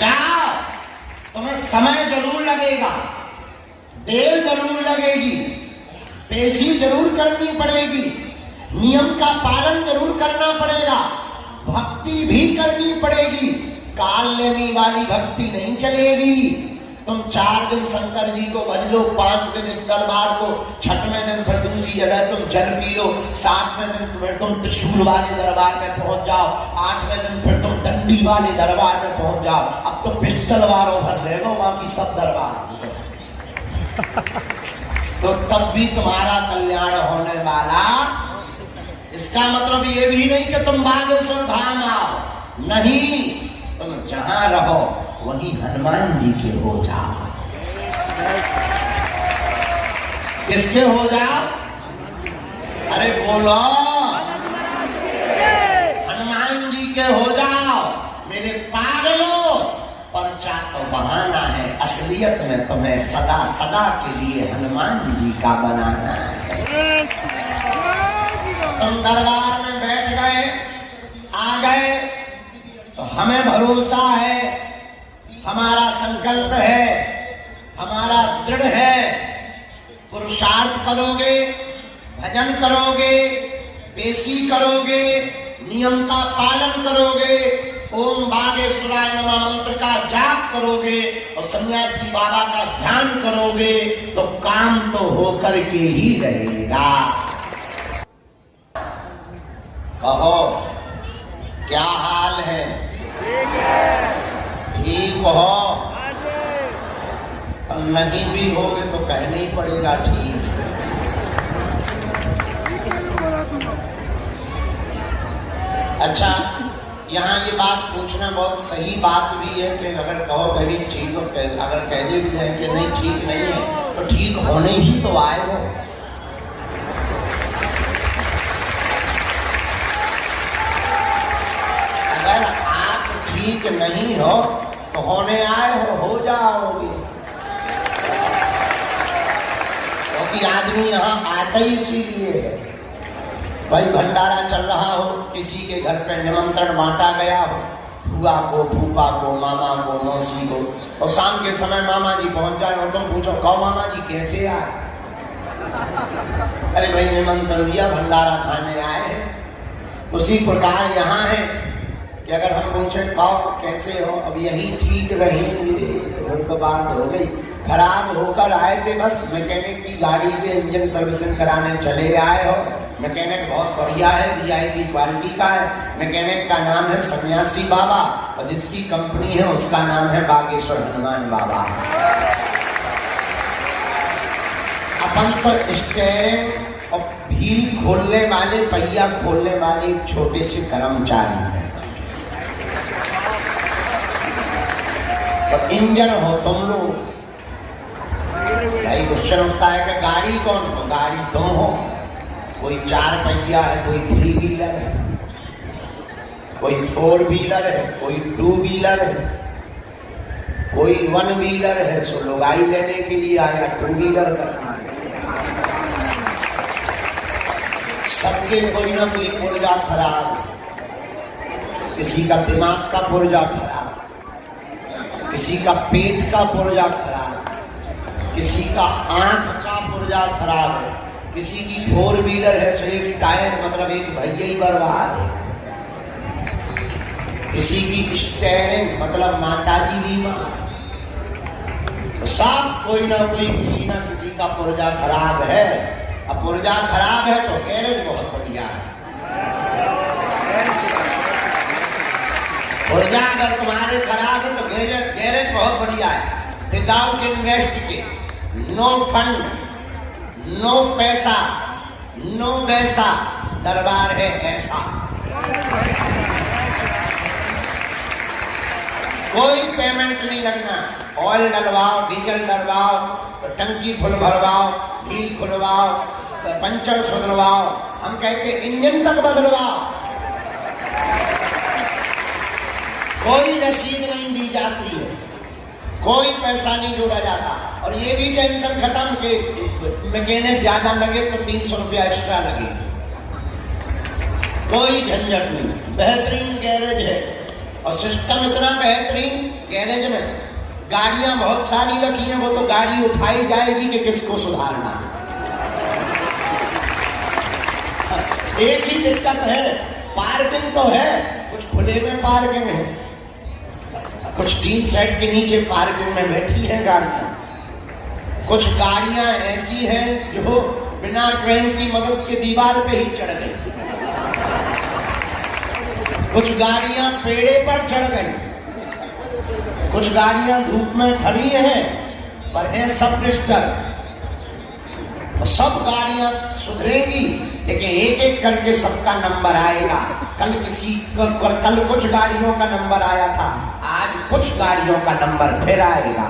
जाओ, तुम्हें समय जरूर लगेगा, देर जरूर लगेगी, पेशी जरूर करनी पड़ेगी, नियम का पालन जरूर करना पड़ेगा, भक्ति भी करनी पड़ेगी। काल नेमी वाली भक्ति नहीं चलेगी। तुम 4 दिन शंकर जी को भज लो, 5 दिन इस दरबार को, 6वें दिन फिर दूसरी जगह तुम जल पी लो, 7वें दिन फिर तुम त्रिशूल वाले दरबार में पहुंच जाओ, 8वें दिन फिर तुम डंडी वाले दरबार में पहुंच जाओ। अब तो पिस्टल वालों भर रहे हो, बाकी सब दरबार तो तब भी तुम्हारा कल्याण होने वाला। इसका मतलब ये भी नहीं कि तुम बागेश्वर धाम आओ, नहीं, तुम जहां रहो वही हनुमान जी के हो जाओ। किसके हो जाओ? अरे बोलो, हनुमान जी के हो जाओ। मेरे पागलों, पर्चा तो बहाना है, असलियत में तुम्हें सदा सदा के लिए हनुमान जी का बनाना है। तुम दरबार में बैठ गए, आ गए, तो हमें भरोसा है, हमारा संकल्प है, हमारा दृढ़ है, पुरुषार्थ करोगे, भजन करोगे, पेशी करोगे, नियम का पालन करोगे, ओम बागेश्वराय नमः मंत्र का जाप करोगे और सन्यासी बाबा का ध्यान करोगे, तो काम तो होकर के ही रहेगा। कहो, क्या हाल है? ठीक हो? नहीं भी होगे तो कहना ही पड़ेगा ठीक। अच्छा, यहाँ ये बात पूछना बहुत सही बात भी है कि अगर कहो कभी ठीक हो, अगर कह दे भी कि नहीं ठीक नहीं है, तो ठीक होने ही तो आए हो। अगर आप ठीक नहीं हो तो होने आए हो जाओगे, क्योंकि आदमी यहाँ आता ही इसीलिए है। भाई भंडारा चल रहा हो, किसी के घर पे निमंत्रण बांटा गया हो, फुआ को, फूफा को, मामा को, मौसी को, और शाम के समय मामा जी पहुंच जाए और तुम पूछो कहो मामा जी कैसे आए? अरे भाई निमंत्रण दिया, भंडारा खाने आए हैं। उसी प्रकार यहाँ है कि अगर हम पूछे कहो कैसे हो, अब यही ठीक रहेंगे, तो बात हो गई। खराब होकर आए थे, बस मैकेनिक की गाड़ी के इंजन सर्विसिंग कराने चले आए हो। मैकेनिक बहुत बढ़िया है, वीआईपी क्वालिटी का है। मैकेनिक का नाम है सन्यासी बाबा और जिसकी कंपनी है उसका नाम है बागेश्वर हनुमान बाबा। अपन तो स्टीयरिंग और व्हील खोलने वाले, पहिया खोलने वाले एक छोटे से कर्मचारी हैं, तो इंजन हो तुम लोग। भाई क्वेश्चन उठता है कि गाड़ी कौन? तो गाड़ी तुम हो। कोई 4 पहिया है, कोई 3 व्हीलर है, कोई 4 व्हीलर है, कोई 2 व्हीलर है, कोई 1 व्हीलर है। सो लोग आई लेने के लिए आया 2 व्हीलर का। सबके कोई ना कोई पुर्जा खराब, किसी का दिमाग का पुर्जा खराब, किसी का पेट का पुर्जा खराब, किसी का आंख का पुर्जा खराब है, किसी की 4 व्हीलर है, सो एक टायर मतलब एक भैया ही बर्बाद है, किसी की स्टीयरिंग मतलब माताजी बीमार। तो तो सब कोई ना कोई किसी ना किसी का पुर्जा खराब है। अब पुर्जा खराब है तो गैरेज बहुत बढ़िया है। पुर्जा अगर तुम्हारे खराब है तो गैरेज बहुत बढ़िया है। विदाउट इन्वेस्ट के, नो फंड, नो पैसा, नो पैसा, दरबार है ऐसा। कोई पेमेंट नहीं लगना। ऑयल डलवाओ, डीजल डलवाओ, टंकी फुल भरवाओ, व्हील खुलवाओ, पंचर सुधरवाओ, हम कहते इंजन तक बदलवाओ, कोई रसीद नहीं दी जाती है, कोई पैसा नहीं जोड़ा जाता। और ये भी टेंशन खत्म कि मैकेनिक ज्यादा लगे तो 300 रुपया एक्स्ट्रा लगे, कोई झंझट नहीं। बेहतरीन गैरेज है और सिस्टम इतना बेहतरीन। गैरेज में गाड़ियां बहुत सारी रखी हैं, वो तो गाड़ी उठाई जाएगी कि किसको सुधारना। एक ही दिक्कत है, पार्किंग तो है, कुछ खुले में पार्किंग है, कुछ टीन सेट के नीचे पार्किंग में बैठी है गाड़ियां। कुछ गाड़ियां ऐसी हैं जो बिना ट्रेन की मदद के दीवार पे ही चढ़ गई, कुछ गाड़ियां पेड़े पर चढ़ गई, कुछ गाड़ियां धूप में खड़ी हैं पर हैं सब डिस्टर्ब। सब गाड़ियां सुधरेगी लेकिन एक एक करके सबका नंबर आएगा। कल कुछ गाड़ियों का नंबर आया था, आज कुछ गाड़ियों का नंबर फिर आएगा।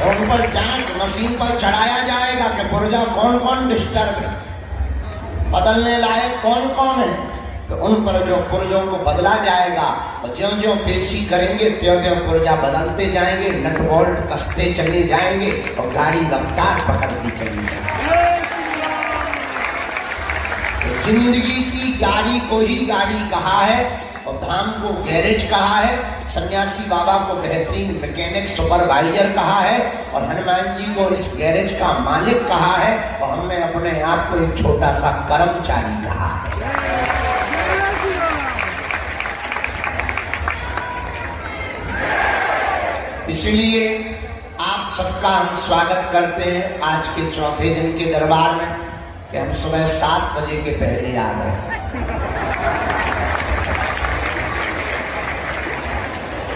उन पर जांच मशीन पर चढ़ाया जाएगा कि पुर्जा कौन कौन डिस्टर्ब है, बदलने लायक कौन कौन है। तो उन पर जो पुर्जों को बदला जाएगा और ज्यों ज्यों पेशी करेंगे त्यों त्यों पुर्जा बदलते जाएंगे, नट बोल्ट कसते चले जाएंगे और गाड़ी रफ्तार पकड़ती चली जाएगी। तो जिंदगी की गाड़ी को ही गाड़ी कहा है और धाम को गैरेज कहा है, सन्यासी बाबा को बेहतरीन मैकेनिक सुपरवाइजर कहा है और हनुमान जी को इस गैरेज का मालिक कहा है और हमने अपने आप को एक छोटा सा कर्मचारी कहा है। इसलिए आप सबका हम स्वागत करते हैं आज के चौथे दिन के दरबार में कि हम सुबह 7 बजे के पहले आ गए।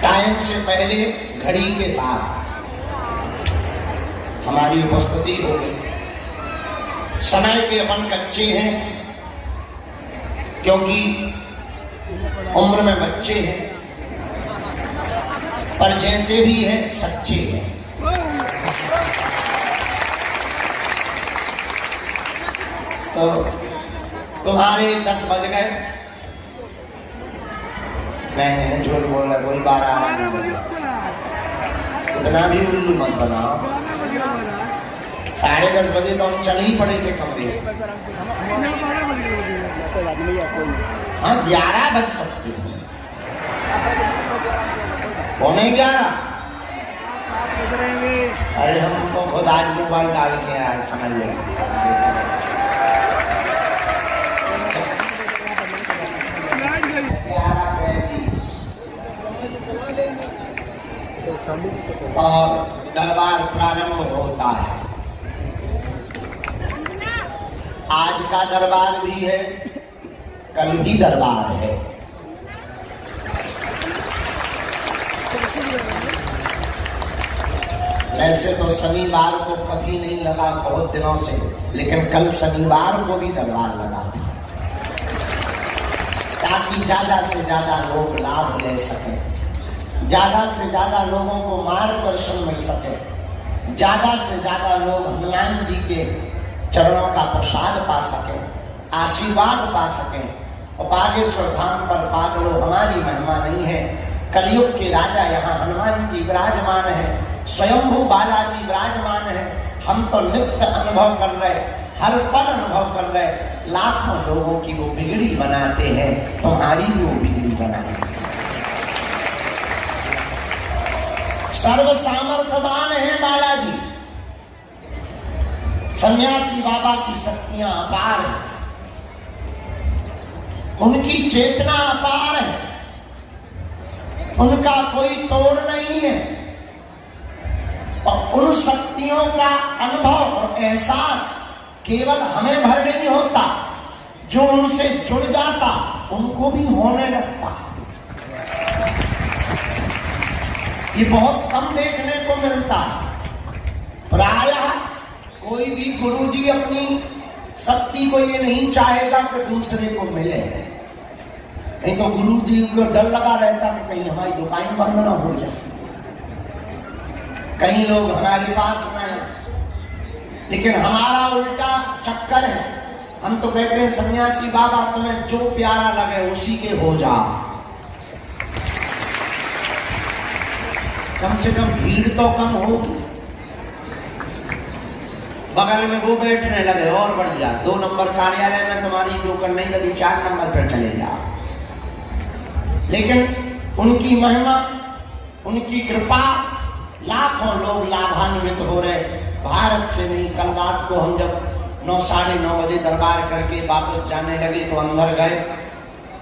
टाइम से पहले घड़ी के बाद हमारी उपस्थिति हो गई। समय के अपन कच्चे हैं क्योंकि उम्र में बच्चे हैं, पर जैसे भी हैं सच्चे हैं। तो तुम्हारे 10 बज गए, नहीं झूठ बोल रहा, कोई 12 इतना भी उल्लू मत बनाओ। 10:30 बजे तो हम चल ही पड़ेंगे कमरे से। हाँ 11 बज सकते हैं, 11:15। अरे हम तो खुद आज मोबाइल डाल के आए, समझ लेंगे। और दरबार प्रारंभ होता है। आज का दरबार भी है, कल भी दरबार है। वैसे तो शनिवार को कभी नहीं लगा बहुत दिनों से, लेकिन कल शनिवार को भी दरबार लगा था ताकि ज्यादा से ज्यादा लोग लाभ ले सकें, ज्यादा से ज्यादा लोगों को मार्गदर्शन मिल सके, ज्यादा से ज्यादा लोग हनुमान जी के चरणों का प्रसाद पा सके, आशीर्वाद पा सके। और बागेश्वर धाम पर पागलो हमारी महिमा नहीं है, कलयुग के राजा यहाँ हनुमान जी विराजमान है, स्वयंभू बालाजी विराजमान है। हम तो नित्य अनुभव कर रहे, हर पल अनुभव कर रहे, लाखों लोगों की वो बिगड़ी बनाते हैं, तुम्हारी भी वो बिगड़ी बनाते हैं। सर्व सामर्थ्यवान है बालाजी, सन्यासी बाबा की शक्तियां अपार है, उनकी चेतना अपार है। उनका कोई तोड़ नहीं है। और उन शक्तियों का अनुभव और एहसास केवल हमें भर नहीं होता, जो उनसे जुड़ जाता उनको भी होने लगता। ये बहुत कम देखने को मिलता। प्रायः कोई भी गुरुजी अपनी शक्ति को ये नहीं चाहेगा कि दूसरे को मिले, नहीं तो गुरुजी को डर लगा रहता कि कहीं हमारी दुकान बंद ना हो जाए, कई लोग हमारे पास में। लेकिन हमारा उल्टा चक्कर है। हम तो कहते हैं सन्यासी बाबा तुम्हें जो प्यारा लगे उसी के हो जाओ, कम से कम भीड़ तो कम होगी। बगल में वो बैठने लगे और बढ़ जा, 2 नंबर कार्यालय में तुम्हारी नौकर नहीं लगी, 4 नंबर पर चले जाओ। लेकिन उनकी महिमा, उनकी कृपा, लाखों लोग लाभान्वित हो रहे। भारत से नहीं, कल रात को हम जब 9 साढ़े 9 बजे दरबार करके वापस जाने लगे तो अंदर गए,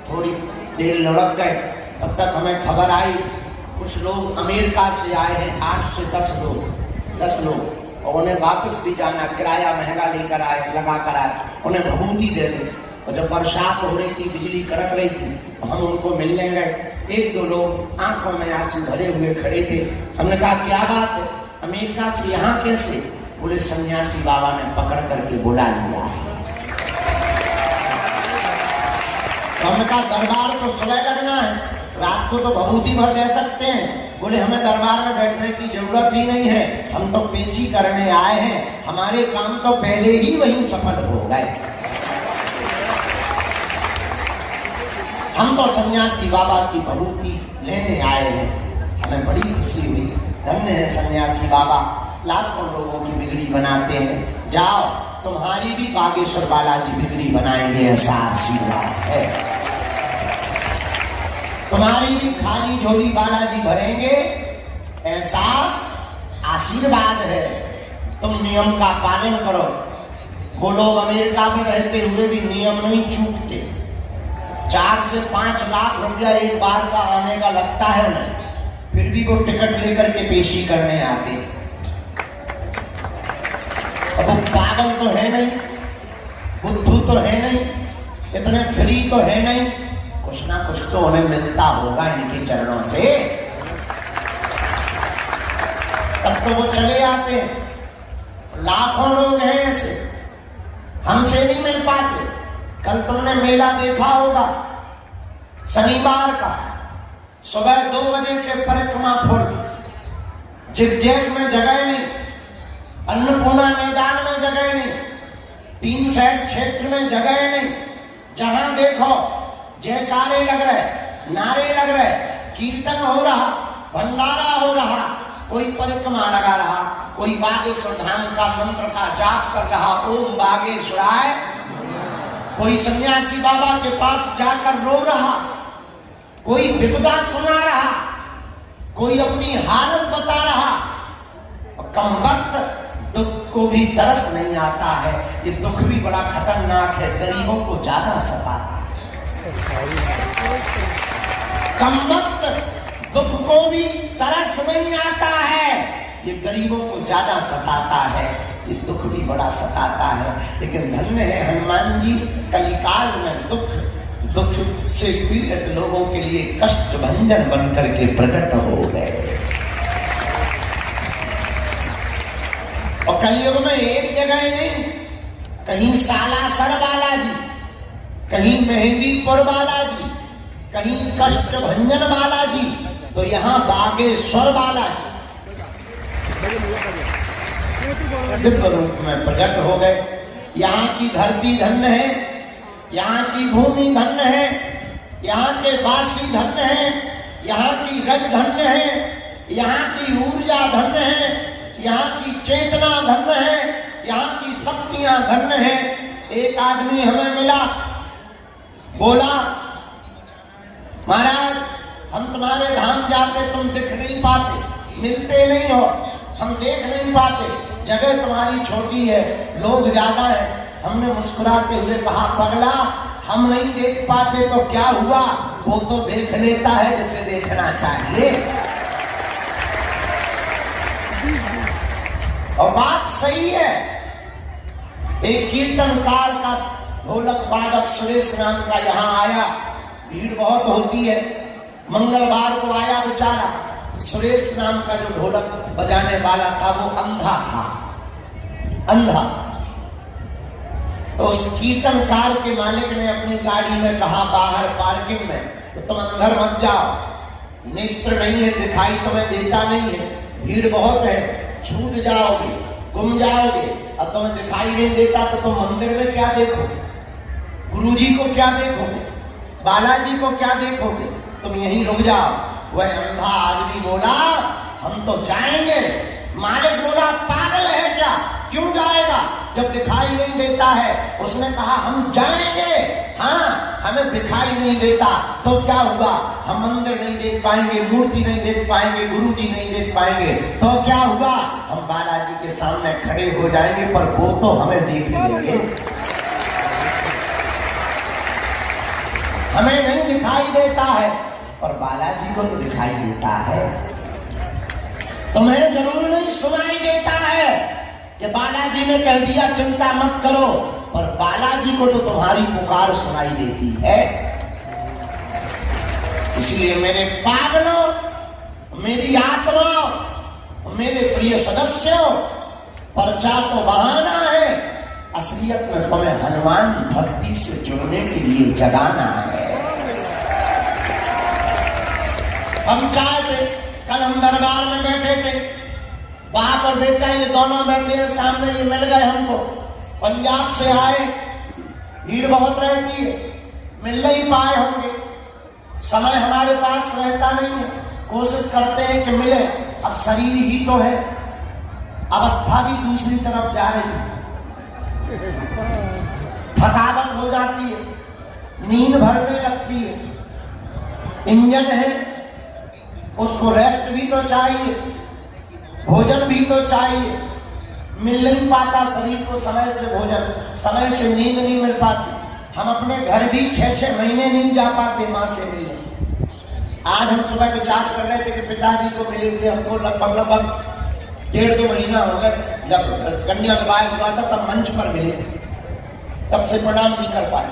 थोड़ी देर लुढ़क गए, तब तक हमें खबर आई कुछ लोग अमेरिका से आए हैं, 8 से 10 लोग, और उन्हें वापस भी जाना, किराया महंगा लेकर आए, लगा कर आए, उन्हें भभूति दे दी। और जब बरसात हो रही थी, बिजली कड़क रही थी, हम उनको मिलने गए। 1-2 लोग आंखों में आंसू भरे हुए खड़े थे। हमने कहा क्या बात है, अमेरिका से यहाँ कैसे? बोले सन्यासी बाबा ने पकड़ करके बुला लिया है। तो हमने कहा दरबार को सुबह लगना है, रात को तो भभूति भर दे सकते हैं। बोले हमें दरबार में बैठने की जरूरत ही नहीं है, हम तो पेशी करने आए हैं, हमारे काम तो पहले ही वहीं सफल हो गए। हम तो सन्यासी बाबा की भभूति लेने आए हैं। हमें बड़ी खुशी हुई। धन्य है सन्यासी बाबा, लाखों लोगों की बिगड़ी बनाते हैं। जाओ, तुम्हारी भी बागेश्वर बालाजी बिगड़ी बनाएंगे, ऐसा आशीर्वाद है। तुम्हारी भी खाली झोली बालाजी भरेंगे, ऐसा आशीर्वाद है। तुम नियम का पालन करो। वो लोग अमेरिका में रहते हुए भी नियम नहीं चूकते। 4 से 5 लाख रुपया एक बार का आने का लगता है उन्हें, फिर भी वो टिकट लेकर के पेशी करने आते। अब वो पागल तो है नहीं, बुद्धू तो है नहीं, इतने फ्री तो है नहीं, कुछ ना कुछ तो उन्हें मिलता होगा इनके चरणों से, तब तो वो चले आते। लाखों लोग हैं ऐसे, हमसे नहीं मिल पाते। कल तुमने मेला देखा होगा, शनिवार का सुबह 2 बजे से परिक्रमा फुल, जिगजैग में जगह नहीं, अन्नपूर्णा मैदान में जगह नहीं, 3 साइड क्षेत्र में जगह नहीं। जहां देखो जयकारे लग रहे, नारे लग रहे, कीर्तन हो रहा, भंडारा हो रहा, कोई परिक्रमा लगा रहा, कोई बागेश्वर धाम का मंत्र का जाप कर रहा, ओम बागेश्वराय। कोई सन्यासी बाबा के पास जाकर रो रहा, कोई विपदा सुना रहा, कोई अपनी हालत बता रहा। कम वक्त दुख को भी तरस नहीं आता है। ये दुख भी बड़ा खतरनाक है, गरीबों को ज्यादा सताता है। कम वक्त दुख को भी तरस नहीं आता है, ये गरीबों को ज्यादा सताता है। ये दुख भी बड़ा सताता है। लेकिन धन्य है हनुमान जी, कलिकाल में दुख से पीड़ित लोगों के लिए कष्ट भंजन बनकर के प्रकट हो गए। और कलयुग में एक जगह नहीं, कहीं सालासर बालाजी, कहीं मेहंदीपुर बालाजी, कहीं कष्ट भंजन बालाजी, तो यहाँ बागेश्वर बालाजी दिव्य रूप में प्रकट हो गए। यहाँ की धरती धन्य है, यहाँ की भूमि धन्य है, यहाँ के वासी धन्य है, यहाँ की रज धन्य है, यहाँ की ऊर्जा धन्य है, यहाँ की चेतना धन्य है, यहाँ की शक्तियां धन्य है। एक आदमी हमें मिला, बोला महाराज हम तुम्हारे धाम जाते, तुम दिख नहीं पाते, मिलते नहीं हो, हम देख नहीं पाते, जगह तुम्हारी छोटी है, लोग ज्यादा है। हमने मुस्कुराते हुए कहा पगला, हम नहीं देख पाते तो क्या हुआ, वो तो देख लेता है जिसे देखना चाहिए। और बात सही है। एक कीर्तनकार का ढोलक वादक सुरेश नाम का यहां आया, भीड़ बहुत होती है, मंगलवार को आया बेचारा। सुरेश नाम का जो ढोलक बजाने वाला था वो अंधा था, अंधा। तो उस कीर्तनकार के मालिक ने अपनी गाड़ी में कहा बाहर पार्किंग में, तो तुम अंदर मत जाओ, नेत्र नहीं है, दिखाई तुम्हें देता नहीं है, भीड़ बहुत है, छूट जाओगे, गुम जाओगे, और तुम्हें दिखाई नहीं देता तो तुम मंदिर में क्या देखोगे, गुरुजी को क्या देखोगे, बालाजी को क्या देखोगे, तुम यहीं रुक जाओ। वह अंधा आदमी बोला हम तो जाएंगे। मालिक बोला पागल है क्या, क्यों जाएगा जब दिखाई नहीं देता है। उसने कहा हम जाएंगे, हाँ हमें दिखाई नहीं देता तो क्या हुआ, हम मंदिर नहीं देख पाएंगे, मूर्ति नहीं देख पाएंगे, गुरुजी नहीं देख पाएंगे, तो क्या हुआ, हम बालाजी के सामने खड़े हो जाएंगे, पर वो तो हमें देख लेंगे। हमें नहीं दिखाई देता है और बालाजी को तो दिखाई देता है। तुम्हें जरूर नहीं सुनाई देता है कि बालाजी ने कह दिया चिंता मत करो, पर बालाजी को तो तुम्हारी पुकार सुनाई देती है। इसलिए मेरे पागलों, मेरी आत्मा, मेरे प्रिय सदस्यों, पर्चा तो बहाना है, असलियत में तुम्हें हनुमान भक्ति से जुड़ने के लिए जगाना है। हम चाहते, कल हम दरबार में बैठे थे, बाप और बेटा ये दोनों बैठे हैं सामने, ये मिल गए हमको, पंजाब से आए, भीड़ बहुत रहती है, मिल नहीं पाए होंगे, समय हमारे पास रहता नहीं है, कोशिश करते हैं कि मिले, अब शरीर ही तो है, अवस्था भी दूसरी तरफ जा रही है, थकावट हो जाती है, नींद भरने लगती है, इंजन है उसको रेस्ट भी तो चाहिए, भोजन भी तो चाहिए, मिल नहीं पाता शरीर को समय से भोजन, समय से नींद नहीं मिल पाती। हम अपने घर भी 6-6 महीने नहीं जा पाते माँ से मिलने। आज हम सुबह विचार कर रहे थे कि पिताजी को मिले हुए हमको लगभग 1.5-2 महीना हो गए, जब कन्या विवाह हुआ था तब मंच पर मिले, तब से प्रणाम नहीं कर पाए।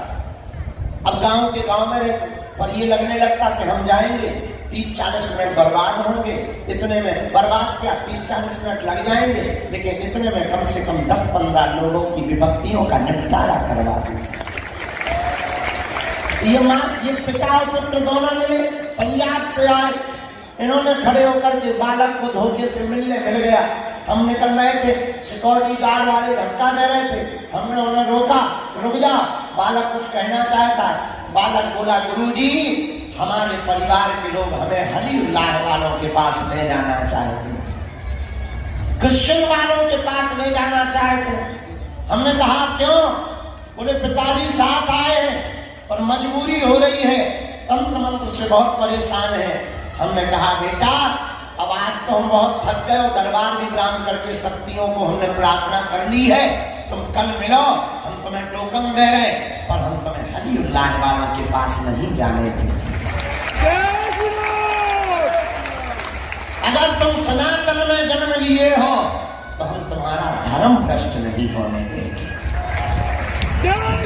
अब गांव के गांव में रहते, पर ये लगने लगता कि हम जाएंगे 30-40 मिनट बर्बाद होंगे, इतने में बर्बाद क्या 30-40 मिनट लग जाएंगे, लेकिन इतने में कम से कम 10-15 लोगों की विपत्तियों का निपटारा करवा देंगे। ये माँ, ये पिता और पुत्र दोनों मिले, पंजाब से आए, इन्होंने खड़े होकर के बालक को धोखे से मिलने मिल गया। हम निकल रहे थे, सिक्योरिटी गार्ड वाले धक्का दे रहे थे, हमने उन्हें रोका, रुक जा, बालक कुछ कहना चाहता है। बालक बोला गुरुजी हमारे परिवार के लोग हमें हलीउल्लाह वालों के पास ले जाना चाहते हैं, क्रिश्चियन वालों के पास ले जाना चाहते हैं। हमने कहा क्यों? बोले पिताजी साथ आए हैं और मजबूरी हो रही है, तंत्र मंत्र से बहुत परेशान है। हमने कहा बेटा अब आज तो हम बहुत थक गए और दरबार भी ग्राम करके शक्तियों को हमने प्रार्थना कर ली है, तुम कल मिलो, हम तुम्हें टोकन दे रहे, पर हम तुम्हें हलीउल्लाह वालों के पास नहीं जाने देंगे। अगर तुम सनातन में जन्म लिए हो तो हम तुम्हारा धर्म भ्रष्ट नहीं होने देंगे।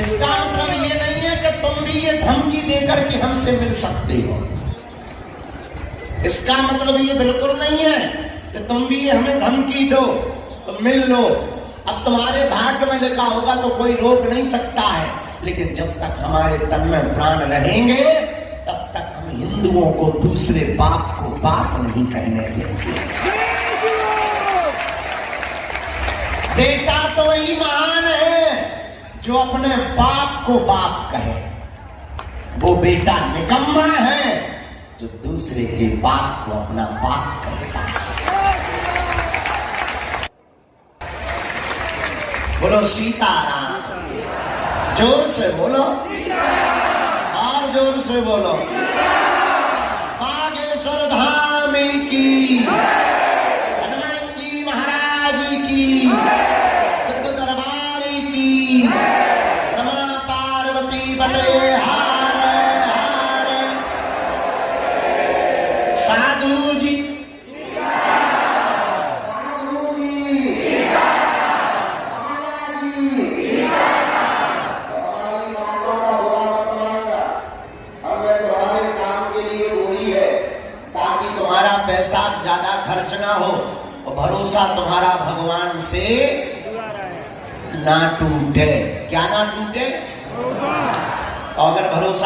इसका मतलब ये नहीं है कि तुम भी ये धमकी देकर के हमसे मिल सकते हो, इसका मतलब ये बिल्कुल नहीं है कि तुम भी हमें धमकी दो तो मिल लो। अब तुम्हारे भाग्य में लिखा होगा तो कोई रोक नहीं सकता है, लेकिन जब तक हमारे तन में प्राण रहेंगे तब तक हम हिंदुओं को दूसरे बाप को बाप नहीं कहने देंगे। बेटा तो वही महान है जो अपने बाप को बाप कहे, वो बेटा निकम्मा है जो दूसरे के बाप को अपना बाप कहता है। बोलो सीताराम, जोर से बोलो और जोर से बोलो। बागेश्वर धाम की, हनुमान जी महाराज की, दिव्य दरबार की, रमा पार्वती बते हार हार साधु जी तुम्हारा पैसा ज्यादा खर्च ना हो और भरोसा तुम्हारा भगवान से ना टूटे। क्या ना टूटे? और अगर भरोसा